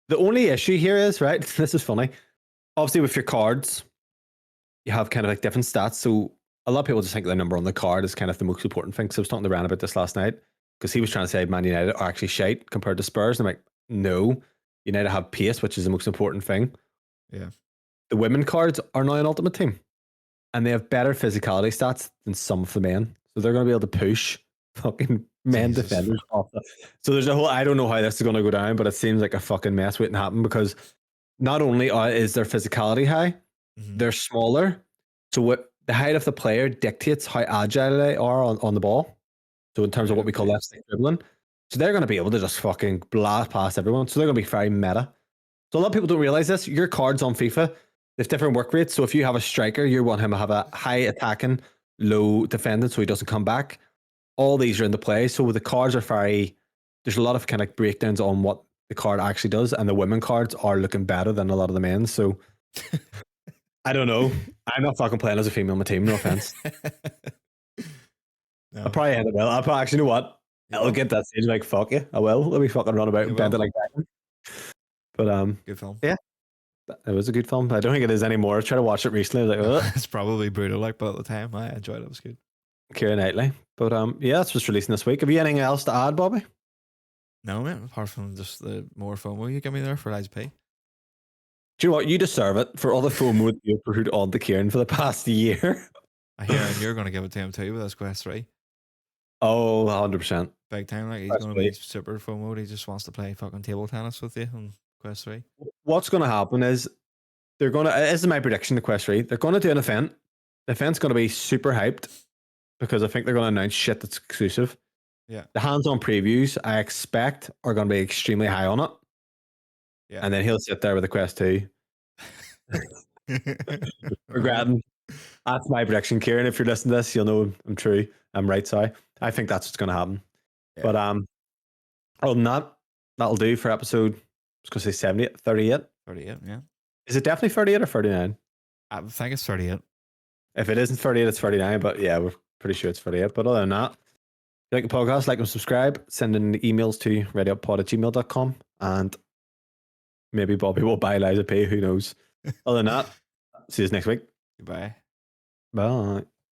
Speaker 1: The only issue here is, right, this is funny. Obviously, with your cards, you have kind of like different stats. So a lot of people just think the number on the card is kind of the most important thing. So I was talking to Ryan about this last night because he was trying to say Man United are actually shite compared to Spurs. And I'm like, no, United have pace, which is the most important thing.
Speaker 2: Yeah.
Speaker 1: The women cards are now an Ultimate Team, and they have better physicality stats than some of the men. So they're going to be able to push fucking men defenders off. So there's a whole, I don't know how this is going to go down, but it seems like a fucking mess waiting to happen because not only is their physicality high, they're smaller. So what the height of the player dictates how agile they are on the ball. So in terms of what we call left stick dribbling. So they're going to be able to just fucking blast past everyone. So they're going to be very meta. So a lot of people don't realize this. Your cards on FIFA, there's different work rates. So if you have a striker, you want him to have a high attacking, low defending, so he doesn't come back. All these are into play. So the cards are very, there's a lot of kind of breakdowns on what the card actually does. And the women cards are looking better than a lot of the men. So I don't know. I'm not fucking playing as a female on my team, no offense.
Speaker 2: No.
Speaker 1: I'll probably end it well. I'll probably, actually, you know what? I'll get that stage like, fuck you. I will. Let me fucking run about and bend it like that. But
Speaker 2: good film.
Speaker 1: Yeah. It was a good film. I don't think it is anymore. I tried to watch it recently. I was like,
Speaker 2: it's probably brutal, like, but at the time I enjoyed it. It was good.
Speaker 1: Keira Knightley. But yeah, that's what's releasing this week. Have you anything else to add, Bobby?
Speaker 2: No, man. Apart from just the more FOMO you give me there for Lies P.
Speaker 1: Do you know what? You deserve it for all the FOMO that you've put on the Kieran for the past year.
Speaker 2: I hear you're going to give it to him too with this Quest 3.
Speaker 1: Oh, 100%.
Speaker 2: Big time. Like, he's going to be super FOMO. He just wants to play fucking table tennis with you on Quest 3.
Speaker 1: What's going to happen is they're going to, this is my prediction, the Quest 3, they're going to do an event. The event's going to be super hyped because I think they're going to announce shit that's exclusive.
Speaker 2: Yeah.
Speaker 1: The hands-on previews, I expect, are going to be extremely high on it.
Speaker 2: Yeah.
Speaker 1: And then he'll sit there with the Quest 2. Regretting. That's my prediction, Kieran. If you're listening to this, you'll know I'm true. I'm right, sorry. I think that's what's going to happen. Yeah. But other than that, that'll do for episode, I was going to say 38.
Speaker 2: 38, yeah.
Speaker 1: Is it definitely 38 or 39?
Speaker 2: I think it's 38.
Speaker 1: If it isn't 38, it's 39. But yeah, we're pretty sure it's 38. But other than that, if you like the podcast, like and subscribe. Send in emails to readyuppod@gmail.com. And maybe Bobby will buy Liza P. Who knows? Other than that, see you next week.
Speaker 2: Goodbye.
Speaker 1: Bye.